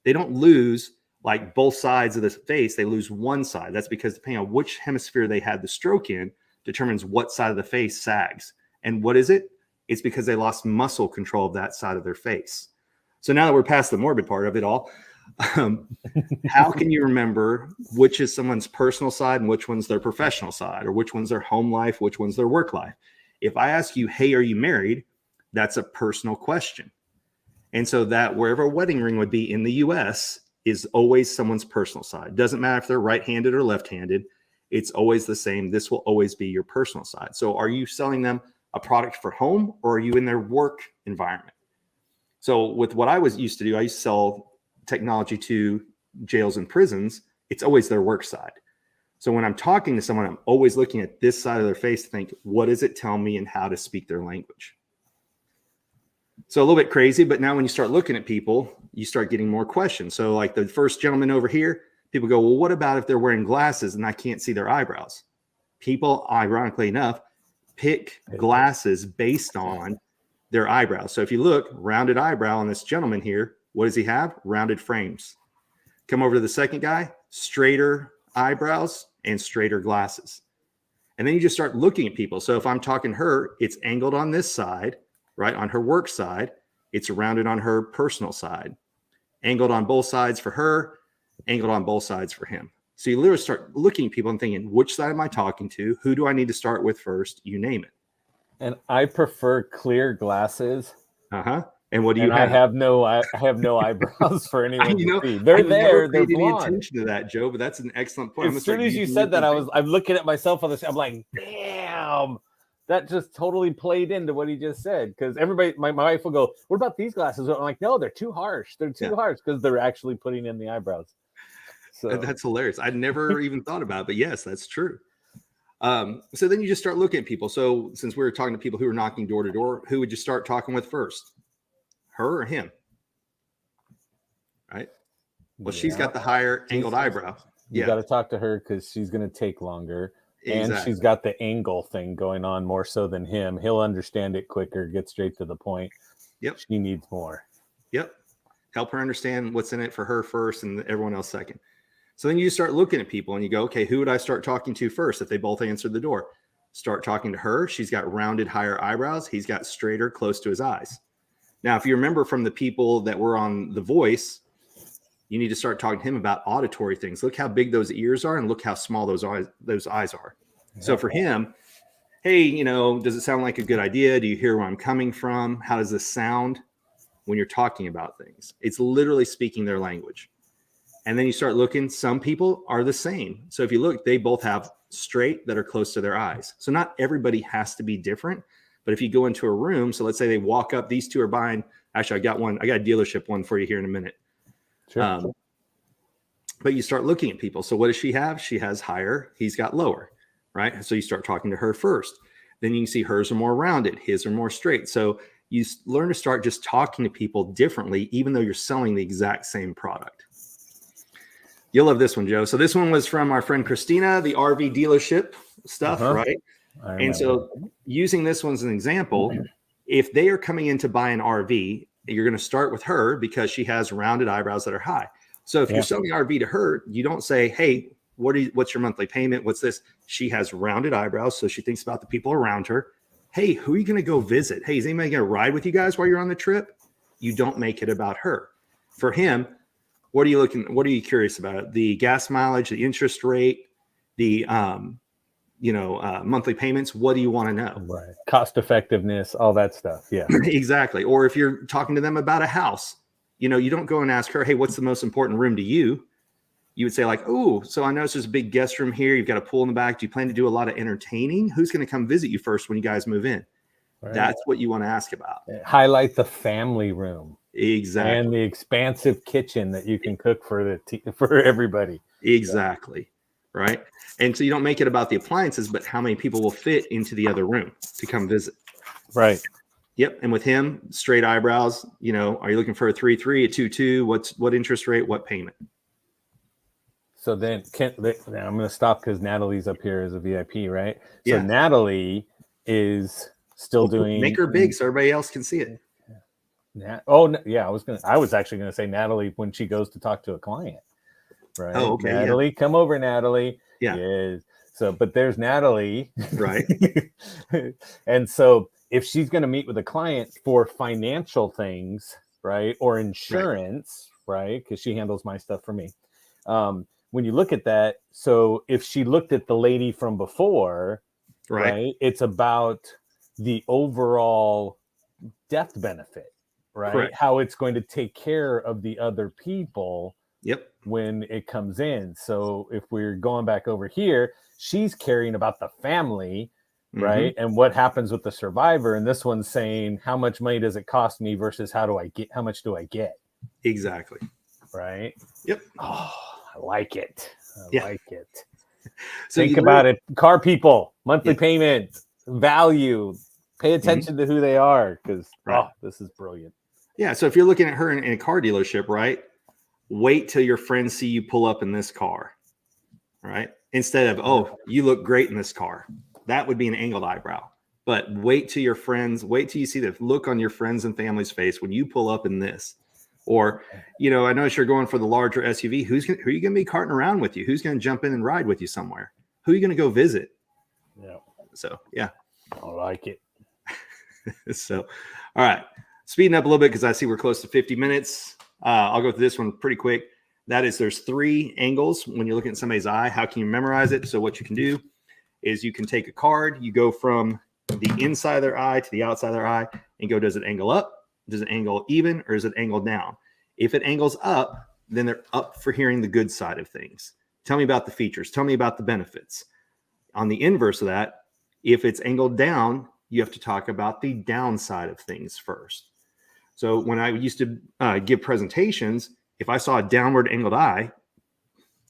They don't lose like both sides of the face. They lose one side. That's because depending on which hemisphere they had the stroke in determines what side of the face sags. And what is it? It's because they lost muscle control of that side of their face. So now that we're past the morbid part of it all, how can you remember which is someone's personal side and which one's their professional side, or which one's their home life, which one's their work life? If I ask you, hey, are you married? That's a personal question. And so that wherever a wedding ring would be in the US is always someone's personal side. Doesn't matter if they're right-handed or left-handed. It's always the same. This will always be your personal side. So are you selling them a product for home, or are you in their work environment? So with what I was used to do, I used to sell technology to jails and prisons. It's always their work side. So when I'm talking to someone, I'm always looking at this side of their face to think, what does it tell me and how to speak their language? So a little bit crazy, but now when you start looking at people, you start getting more questions. So like the first gentleman over here, people go, well, what about if they're wearing glasses and I can't see their eyebrows? People, ironically enough, pick glasses based on their eyebrows. So if you look, rounded eyebrow on this gentleman here, what does he have? Rounded frames. Come over to the second guy, straighter eyebrows and straighter glasses. And then you just start looking at people. So if I'm talking to her, it's angled on this side, right? On her work side, it's rounded on her personal side. Angled on both sides for her, angled on both sides for him. So you literally start looking at people and thinking, which side am I talking to? Who do I need to start with first? You name it. And I prefer clear glasses. Uh-huh. And what do you have? I have no eyebrows for anyone to see. They're there. They're blonde. Attention to that, Joe, but that's an excellent point. As soon as you said that, I'm looking at myself on this. I'm like, damn, that just totally played into what he just said. Because everybody, my wife will go, what about these glasses? I'm like, no, they're too harsh. They're too harsh because they're actually putting in the eyebrows. So that's hilarious. I'd never even thought about it, but yes, that's true. So then you just start looking at people. So since we were talking to people who were knocking door to door, who would you start talking with first? Her or him? Right. Well, she's got the higher angled eyebrow. You got to talk to her because she's going to take longer. Exactly. And she's got the angle thing going on more so than him. He'll understand it quicker, get straight to the point. Yep. She needs more. Yep. Help her understand what's in it for her first and everyone else second. So then you start looking at people and you go, okay, who would I start talking to first if they both answered the door? Start talking to her. She's got rounded, higher eyebrows. He's got straighter, close to his eyes. Now, if you remember from the people that were on The Voice, you need to start talking to him about auditory things. Look how big those ears are and look how small those eyes are. Yeah. So for him, hey, does it sound like a good idea? Do you hear where I'm coming from? How does this sound? when you're talking about things. It's literally speaking their language. And then you start looking, some people are the same. So if you look, they both have straight that are close to their eyes. So not everybody has to be different. But if you go into a room, so let's say they walk up, these two are buying. Actually, I got a dealership one for you here in a minute. Sure. But you start looking at people. So what does she have? She has higher. He's got lower, right? So you start talking to her first. Then you can see hers are more rounded. His are more straight. So you learn to start just talking to people differently, even though you're selling the exact same product. You'll love this one, Joe. So this one was from our friend Christina, the RV dealership stuff, right? And so using this one as an example, if they are coming in to buy an RV, you're going to start with her because she has rounded eyebrows that are high. So if you're selling RV to her, you don't say, hey, what's your monthly payment? What's this? She has rounded eyebrows. So she thinks about the people around her. Hey, who are you going to go visit? Hey, is anybody going to ride with you guys while you're on the trip? You don't make it about her. For him, what are you curious about? The gas mileage, the interest rate, the, monthly payments. What do you want to know? Right. Cost effectiveness, all that stuff. Yeah, exactly. Or if you're talking to them about a house, you don't go and ask her, hey, what's the most important room to you? You would say like, oh, so I noticed there's a big guest room here. You've got a pool in the back. Do you plan to do a lot of entertaining? Who's going to come visit you first when you guys move in? Right. That's what you want to ask about. Highlight the family room. Exactly. And the expansive kitchen that you can cook for for everybody. Exactly. Right. And so you don't make it about the appliances, but how many people will fit into the other room to come visit. Right. Yep. And with him, straight eyebrows, are you looking for a 3.3, a 2.2? What interest rate, what payment? So then now I'm going to stop because Natalie's up here as a VIP, right? Yeah. So Natalie is still doing. Make her big so everybody else can see it. I was actually going to say Natalie when she goes to talk to a client, right? Oh, okay. Natalie, come over, Natalie. Yeah. Yes. So, but there's Natalie. Right. And so if she's going to meet with a client for financial things, right, or insurance, right, because she handles my stuff for me. When you look at that, so if she looked at the lady from before, right, it's about the overall death benefit, right? Correct. How it's going to take care of the other people. Yep. When it comes in. So if we're going back over here, she's caring about the family, right? And what happens with the survivor. And this one's saying, how much money does it cost me versus how much do I get? Exactly. Right. Yep. Oh, I like it. Like it. So think about it. Car people, monthly payment, value, pay attention to who they are. Because this is brilliant. Yeah. So if you're looking at her in a car dealership, right? Wait till your friends see you pull up in this car, right? Instead of, oh, you look great in this car. That would be an angled eyebrow. But wait till you see the look on your friends and family's face when you pull up in this. Or, I notice you're going for the larger SUV. Who are you going to be carting around with you? Who's going to jump in and ride with you somewhere? Who are you going to go visit? Yeah. So, yeah. I like it. So, all right. Speeding up a little bit because I see we're close to 50 minutes. I'll go through this one pretty quick. That is, there's 3 angles when you're looking at somebody's eye. How can you memorize it? So what you can do is you can take a card. You go from the inside of their eye to the outside of their eye and go, does it angle up? Does it angle even? Or is it angled down? If it angles up, then they're up for hearing the good side of things. Tell me about the features. Tell me about the benefits. On the inverse of that, if it's angled down, you have to talk about the downside of things first. So when I used to give presentations, if I saw a downward angled eye,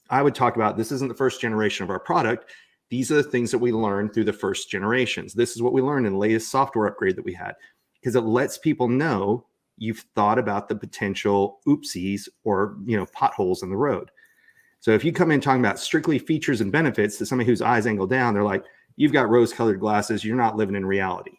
I would talk about this isn't the first generation of our product. These are the things that we learned through the first generations. This is what we learned in the latest software upgrade that we had, because it lets people know you've thought about the potential oopsies or potholes in the road. So if you come in talking about strictly features and benefits to somebody whose eyes angle down, they're like, you've got rose-colored glasses. You're not living in reality.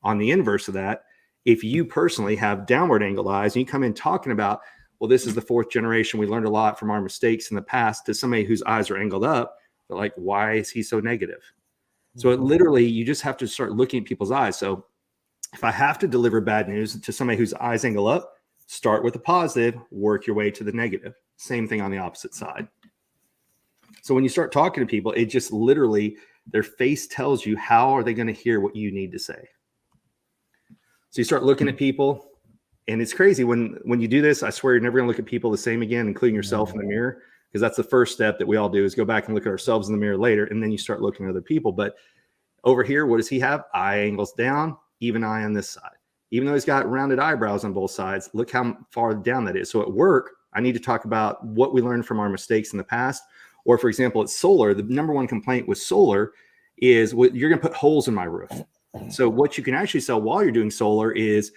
On the inverse of that, if you personally have downward angled eyes and you come in talking about, well, this is the 4th generation. We learned a lot from our mistakes in the past, to somebody whose eyes are angled up, they're like, why is he so negative? So it literally, you just have to start looking at people's eyes. So if I have to deliver bad news to somebody whose eyes angle up, start with the positive, work your way to the negative. Same thing on the opposite side. So when you start talking to people, it just literally, their face tells you how are they going to hear what you need to say. So you start looking at people, And it's crazy when you do this, I swear you're never going to look at people the same again, including yourself in the mirror, because that's the first step that we all do is go back and look at ourselves in the mirror later. And then you start looking at other people. But over here, what does he have? Eye angles down, even eye on this side. Even though he's got rounded eyebrows on both sides, look how far down that is. So at work, I need to talk about what we learned from our mistakes in the past. Or for example, at solar, the number one complaint with solar is you're going to put holes in my roof. So what you can actually sell while you're doing solar is,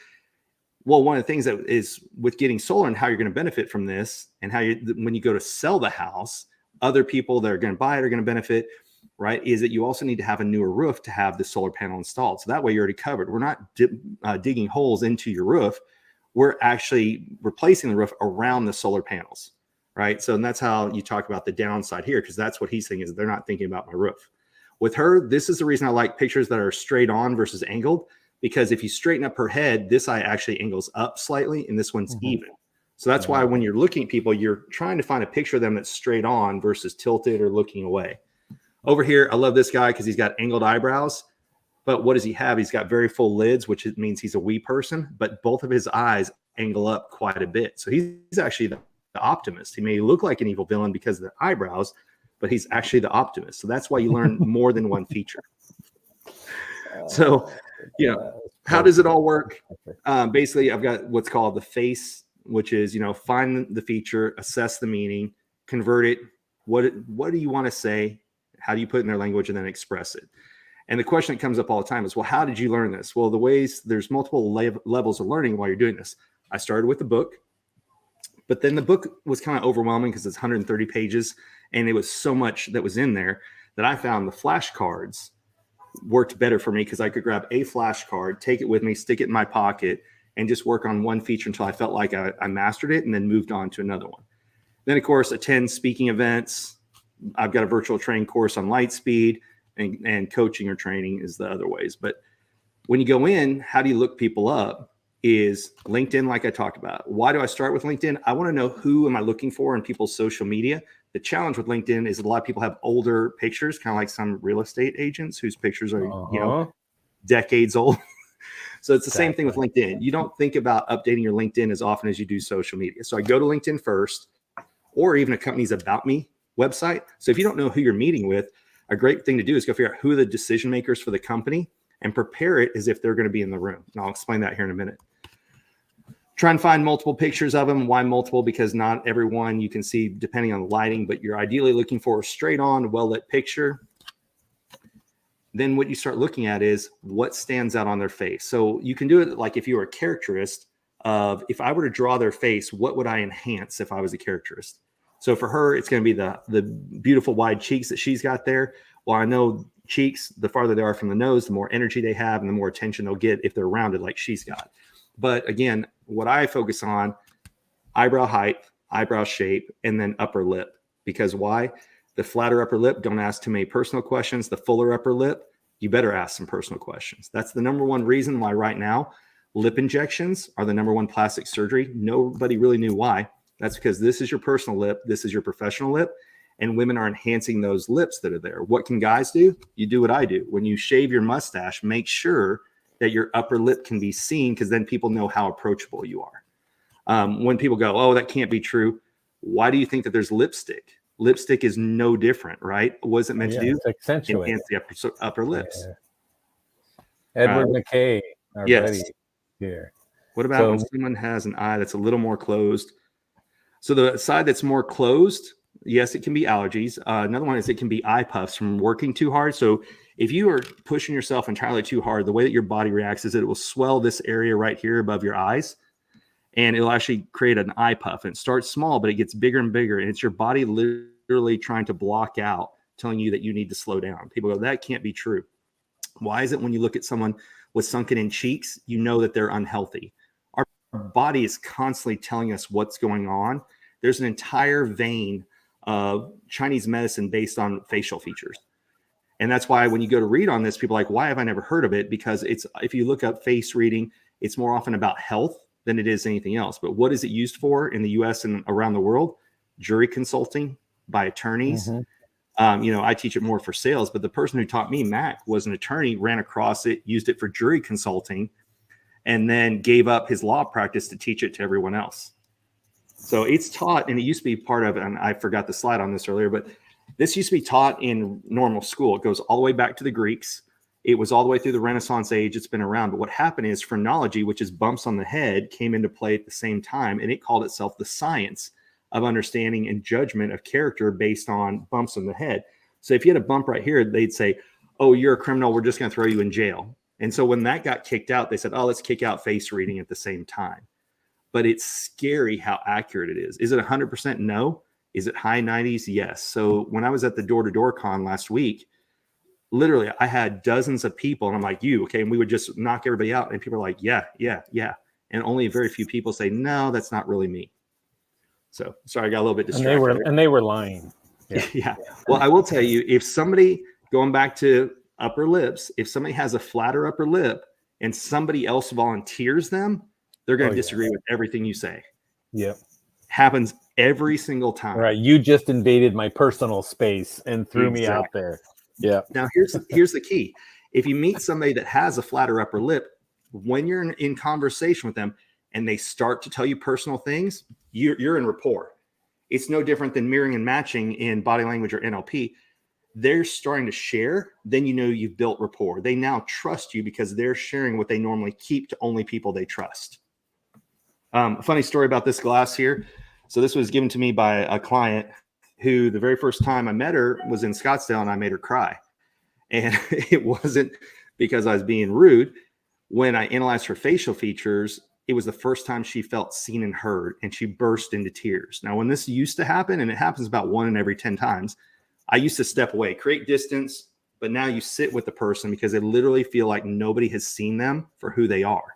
well, one of the things that is with getting solar and how you're going to benefit from this, and how when you go to sell the house, other people that are going to buy it are going to benefit, right? Is that you also need to have a newer roof to have the solar panel installed. So that way you're already covered. We're not digging holes into your roof. We're actually replacing the roof around the solar panels, right? So and that's how you talk about the downside here, because that's what he's thinking is they're not thinking about my roof. With her, this is the reason I like pictures that are straight on versus angled, because if you straighten up her head, this eye actually angles up slightly and this one's even. So that's why when you're looking at people, you're trying to find a picture of them that's straight on versus tilted or looking away. Over here, I love this guy because he's got angled eyebrows. But what does he have? He's got very full lids, which means he's a wee person, but both of his eyes angle up quite a bit. So he's actually the optimist. He may look like an evil villain because of the eyebrows, but he's actually the optimist. So that's why you learn more than one feature. So, how does it all work? Basically, I've got what's called the face, which is, find the feature, assess the meaning, convert it. What do you want to say? How do you put it in their language and then express it? And the question that comes up all the time is, well, how did you learn this? Well, there's multiple levels of learning while you're doing this. I started with the book, but then the book was kind of overwhelming because it's 130 pages and it was so much that was in there that I found the flashcards worked better for me, because I could grab a flashcard, take it with me, stick it in my pocket, and just work on one feature until I felt like I mastered it, and then moved on to another one. Then, of course, attend speaking events. I've got a virtual training course on light speed, and coaching or training is the other ways. But when you go in, how do you look people up? Is LinkedIn, like I talked about. Why do I start with LinkedIn? I want to know who am I looking for in people's social media. The challenge with LinkedIn is a lot of people have older pictures, kind of like some real estate agents whose pictures are decades old. So it's the same thing with LinkedIn. You don't think about updating your LinkedIn as often as you do social media. So I go to LinkedIn first, or even a company's About Me website. So if you don't know who you're meeting with, a great thing to do is go figure out who are the decision makers for the company and prepare it as if they're going to be in the room. And I'll explain that here in a minute. Try and find multiple pictures of them. Why multiple? Because not everyone you can see depending on the lighting, but you're ideally looking for a straight on, well-lit picture. Then what you start looking at is what stands out on their face. So you can do it like if you were a characterist of, if I were to draw their face, what would I enhance if I was a characterist? So for her, it's going to be the beautiful wide cheeks that she's got there. Well, I know cheeks, the farther they are from the nose, the more energy they have and the more attention they'll get if they're rounded like she's got. But again, what I focus on, eyebrow height, eyebrow shape, and then upper lip. Because why? The flatter upper lip, don't ask too many personal questions. The fuller upper lip, you better ask some personal questions. That's the number one reason why right now lip injections are the number one plastic surgery. Nobody really knew why. That's because this is your personal lip. This is your professional lip. And women are enhancing those lips that are there. What can guys do? You do what I do. When you shave your mustache, make sure that your upper lip can be seen, because then people know how approachable you are. When people go, oh, that can't be true. Why do you think that there's lipstick? Lipstick is no different, right? What is it meant to do? Accentuate. Enhance the upper lips. Yeah. Edward McKay, our buddy here. What about when someone has an eye that's a little more closed? So the side that's more closed, yes, it can be allergies. Another one is it can be eye puffs from working too hard. So if you are pushing yourself entirely too hard, the way that your body reacts is that it will swell this area right here above your eyes, and it'll actually create an eye puff. And it starts small, but it gets bigger and bigger. And it's your body literally trying to block out, telling you that you need to slow down. People go, that can't be true. Why is it when you look at someone with sunken in cheeks, you know that they're unhealthy? Our body is constantly telling us what's going on. There's an entire vein of Chinese medicine based on facial features. And that's why when you go to read on this, people are like, why have I never heard of it? Because it's, if you look up face reading, it's more often about health than it is anything else. But what is it used for in the US and around the world? Jury consulting by attorneys. I teach it more for sales, but the person who taught me, Mac, was an attorney, ran across it, used it for jury consulting. and then gave up his law practice to teach it to everyone else. So it's taught, and it used to be part of, and I forgot the slide on this earlier, but this used to be taught in normal school. It goes all the way back to the Greeks. It was all the way through the Renaissance age. It's been around. But what happened is phrenology, which is bumps on the head, came into play at the same time, and it called itself the science of understanding and judgment of character based on bumps on the head. So if you had a bump right here, they'd say, oh, you're a criminal. We're just going to throw you in jail. And so when that got kicked out, they said, oh, let's kick out face reading at the same time. But it's scary how accurate it is. Is it 100%? No. Is it high 90s? Yes. So when I was at the door-to-door con last week, literally I had dozens of people, and I'm like, okay, and we would just knock everybody out. And people are like, yeah. And only very few people say, no, that's not really me. So sorry, I got a little bit distracted. And they were lying. Yeah. Yeah. Well, I will tell you, if somebody, going back to upper lips, if somebody has a flatter upper lip and somebody else volunteers them, they're going to disagree with everything you say. Yep. Happens every single time. Right. You just invaded my personal space and threw me out there. Yeah. Now here's the key. If you meet somebody that has a flatter upper lip, when you're in conversation with them and they start to tell you personal things, you're in rapport. It's no different than mirroring and matching in body language or NLP. They're starting to share, then you know you've built rapport. They now trust you because they're sharing what they normally keep to only people they trust. A funny story about this glass here. So this was given to me by a client who the very first time I met her was in Scottsdale, and I made her cry. And it wasn't because I was being rude. When I analyzed her facial features, it was the first time she felt seen and heard, and she burst into tears. Now, when this used to happen, and it happens about 1 in every 10 times, I used to step away, create distance, but now you sit with the person because they literally feel like nobody has seen them for who they are.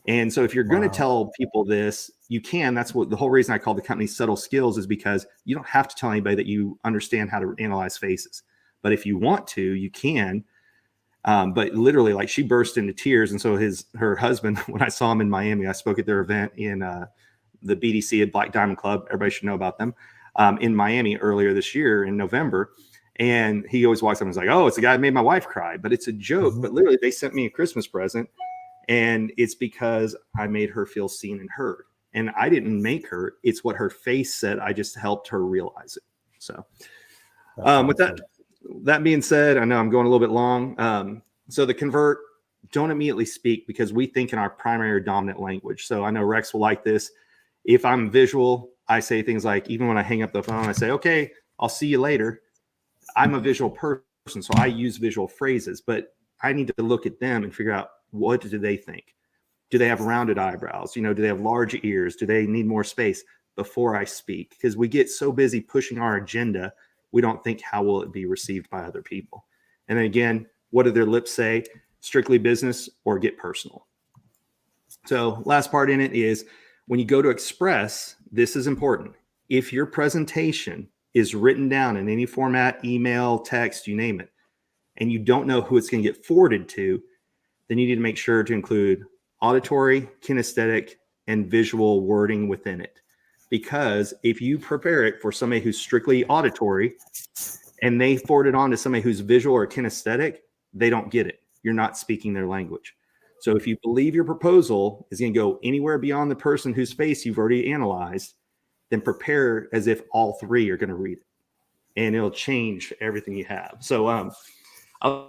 And so if you're going to tell people this, you can. That's what the whole reason I call the company Subtle Skills, is because you don't have to tell anybody that you understand how to analyze faces. But if you want to, you can. But literally, like, she burst into tears. And so her husband, when I saw him in Miami, I spoke at their event in the BDC at Black Diamond Club. Everybody should know about them. In Miami earlier this year in November. And he always walks up and is like, oh, it's the guy that made my wife cry. But it's a joke. But literally, they sent me a Christmas present. And it's because I made her feel seen and heard. And I didn't make her. It's what her face said. I just helped her realize it. So with that being said, I know I'm going a little bit long. So the convert, don't immediately speak, because we think in our primary or dominant language. So I know Rex will like this. If I'm visual, I say things like, even when I hang up the phone, I say, okay, I'll see you later. I'm a visual person, so I use visual phrases, but I need to look at them and figure out, what do they think? Do they have rounded eyebrows? Do they have large ears? Do they need more space before I speak? Because we get so busy pushing our agenda, we don't think, how will it be received by other people? And then again, what do their lips say? Strictly business or get personal? So last part in it is, when you go to express, this is important. If your presentation is written down in any format, email, text, you name it, and you don't know who it's going to get forwarded to, then you need to make sure to include auditory, kinesthetic, and visual wording within it. Because if you prepare it for somebody who's strictly auditory and they forward it on to somebody who's visual or kinesthetic, they don't get it. You're not speaking their language. So if you believe your proposal is going to go anywhere beyond the person whose face you've already analyzed, then prepare as if all three are going to read it, and it'll change everything you have. So I'd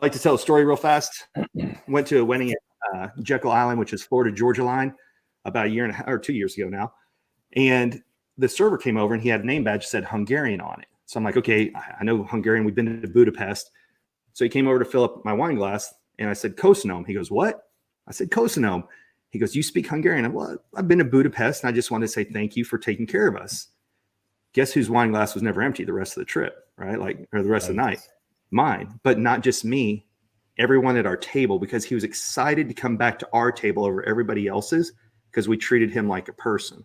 like to tell a story real fast. Went to a wedding at Jekyll Island, which is Florida Georgia line, about 1.5 years or 2 years ago now. And the server came over and he had a name badge that said Hungarian on it. So I'm like, okay, I know Hungarian. We've been to Budapest. So he came over to fill up my wine glass, and I said, Kosinome. He goes, what? I said, Kosinome. He goes, you speak Hungarian? I'm, well, I've been to Budapest, and I just wanted to say thank you for taking care of us. Guess whose wine glass was never empty the rest of the trip, right? Or the rest of the night. Mine. But not just me, everyone at our table, because he was excited to come back to our table over everybody else's, because we treated him like a person.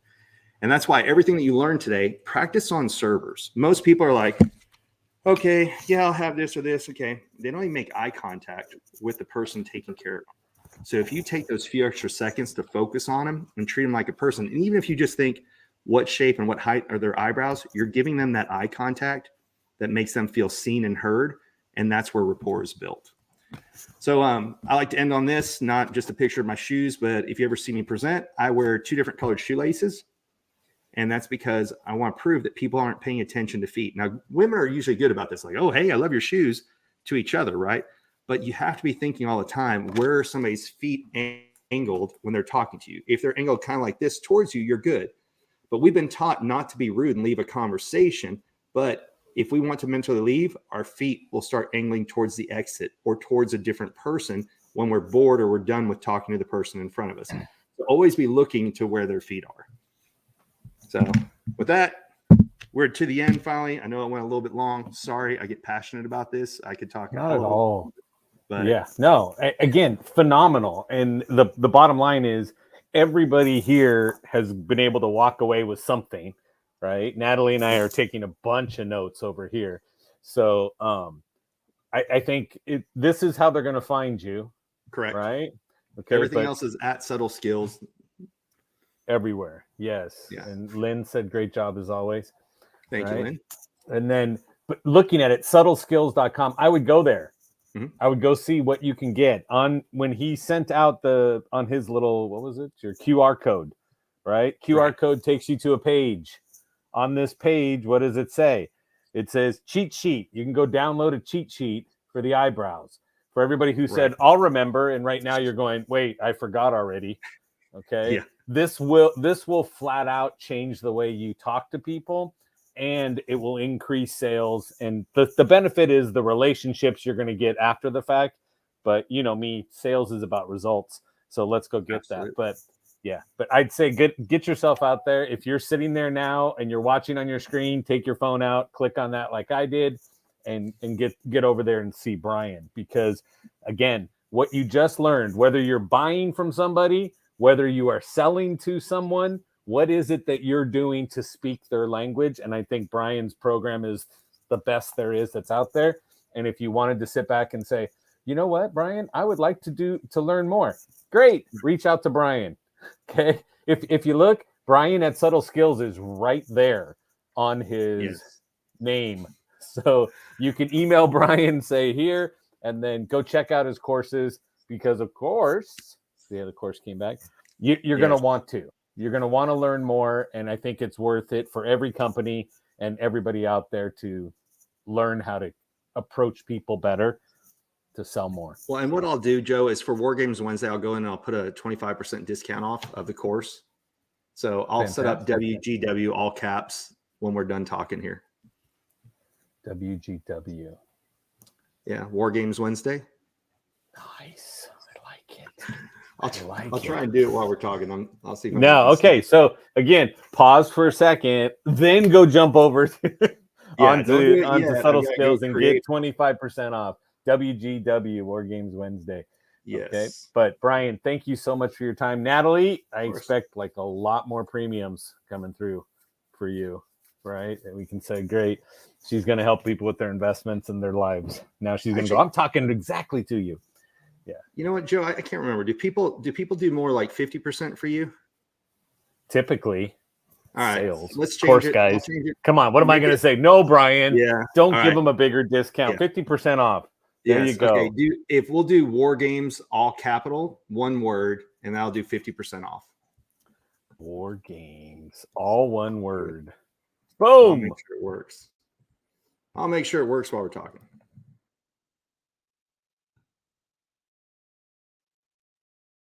And that's why everything that you learned today, practice on servers. Most people are like, okay, yeah, I'll have this or this. Okay. They don't even make eye contact with the person taking care of them. So if you take those few extra seconds to focus on them and treat them like a person, and even if you just think what shape and what height are their eyebrows, you're giving them that eye contact that makes them feel seen and heard. And that's where rapport is built. So I like to end on this, not just a picture of my shoes, but if you ever see me present, I wear 2 different colored shoelaces. And that's because I want to prove that people aren't paying attention to feet. Now, women are usually good about this, like, oh, hey, I love your shoes, to each other, right? But you have to be thinking all the time, where are somebody's feet angled when they're talking to you? If they're angled kind of like this towards you, you're good. But we've been taught not to be rude and leave a conversation. But if we want to mentally leave, our feet will start angling towards the exit or towards a different person when we're bored or we're done with talking to the person in front of us. So always be looking to where their feet are. So with that, we're to the end finally. I know it went a little bit long. Sorry, I get passionate about this. I could talk not at all. But yeah, no, again, phenomenal. And the bottom line is everybody here has been able to walk away with something, right? Natalie and I are taking a bunch of notes over here. So I think this is how they're going to find you. Correct. Right? Okay. Everything else is at Subtle Skills. Everywhere. Yes. Yeah. And Lynn said, great job as always. Thank you, Lynn. And then but looking at it, subtleskills.com, I would go there. Mm-hmm. I would go see what you can get on when he sent out on his little, what was it? Your QR code, right? QR code takes you to a page. On this page, what does it say? It says cheat sheet. You can go download a cheat sheet for the eyebrows. For everybody who said, I'll remember. And right now you're going, wait, I forgot already. Okay. Yeah. This will flat out change the way you talk to people, and it will increase sales. And the benefit is the relationships you're going to get after the fact. But you know me, sales is about results. So let's go get that. But yeah, but I'd say get yourself out there. If you're sitting there now and you're watching on your screen, take your phone out, click on that like I did, and get over there and see Brian. Because again, what you just learned, whether you're buying from somebody, whether you are selling to someone, what is it that you're doing to speak their language? And I think Brian's program is the best there is that's out there. And if you wanted to sit back and say, you know what, Brian, I would like to learn more. Great. Reach out to Brian. Okay. If you look, Brian at Subtle Skills is right there on his name. So you can email Brian, say here, and then go check out his courses because of course, the course came back. You're going to want to. You're going to want to learn more, and I think it's worth it for every company and everybody out there to learn how to approach people better to sell more. Well, and what I'll do, Joe, is for War Games Wednesday, I'll go in and I'll put a 25% discount off of the course. So I'll set up WGW all caps when we're done talking here. WGW. Yeah, War Games Wednesday. Nice. I like it. I'll try and do it while we're talking. I'll see. Okay. So again, pause for a second, then go jump over onto Subtle Skills and get 25% off. WGW War Games Wednesday. Yes. Okay. But Brian, thank you so much for your time. Natalie, I expect like a lot more premiums coming through for you, right? And we can say, great. She's going to help people with their investments and their lives. Now she's going to go, I'm talking exactly to you. Yeah. You know what, Joe? I can't remember. Do people do more like 50% for you? Typically. All right. Sales. Let's change course, it. guys. Come on. What am I going to say? No, Brian. Yeah. Don't give them a bigger discount. 50% off. There you go. Okay. If we'll do War Games, all capital, one word, and that'll do 50% off. War Games, all one word. Boom. I'll make sure it works. I'll make sure it works while we're talking.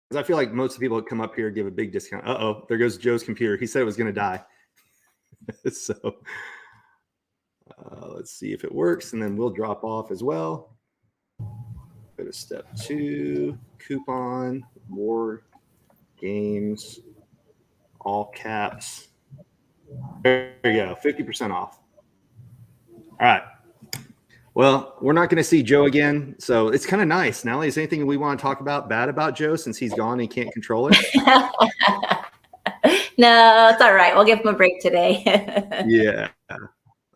Because I feel like most of the people that come up here give a big discount. Uh-oh, there goes Joe's computer. He said it was going to die. So let's see if it works, and then we'll drop off as well. Go to step 2, coupon, War Games, all caps. There you go, 50% off. All right. Well, we're not going to see Joe again, so it's kind of nice. Natalie, is there anything we want to talk about bad about Joe since he's gone and he can't control it? No, it's all right. We'll give him a break today. Yeah.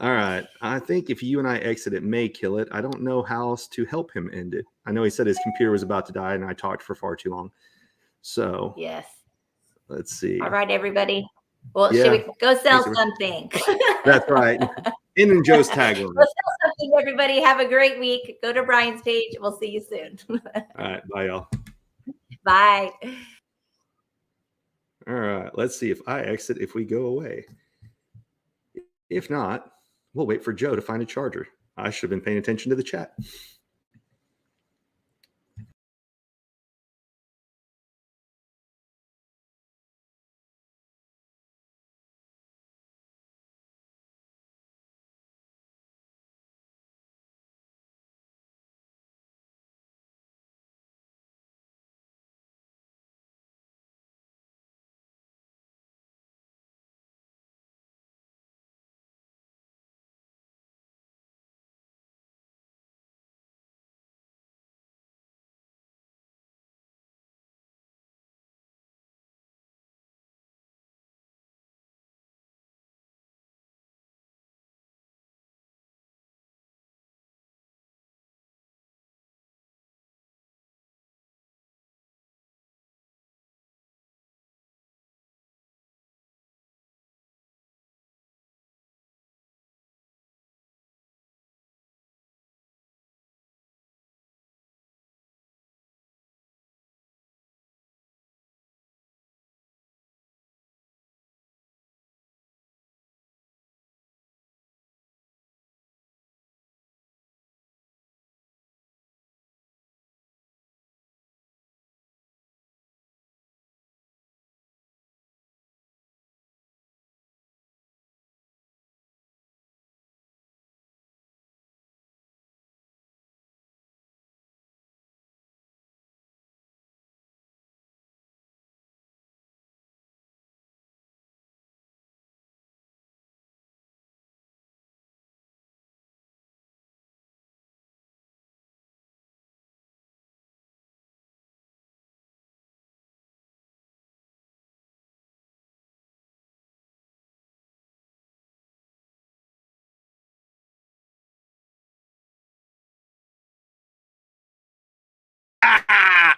All right. I think if you and I exit, it may kill it. I don't know how else to help him end it. I know he said his computer was about to die, and I talked for far too long. So yes. Let's see. All right, everybody. Well, should we go sell something? That's right. And in Joe's tagline. Go sell something, everybody. Have a great week. Go to Brian's page. We'll see you soon. All right. Bye, y'all. Bye. All right. Let's see if I exit, if we go away. If not, we'll wait for Joe to find a charger. I should have been paying attention to the chat.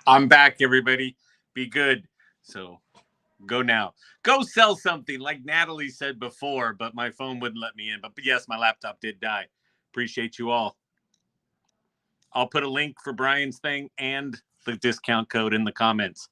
I'm back, everybody. Be good. So go now. Go sell something like Natalie said before, but my phone wouldn't let me in. But yes, my laptop did die. Appreciate you all. I'll put a link for Brian's thing and the discount code in the comments.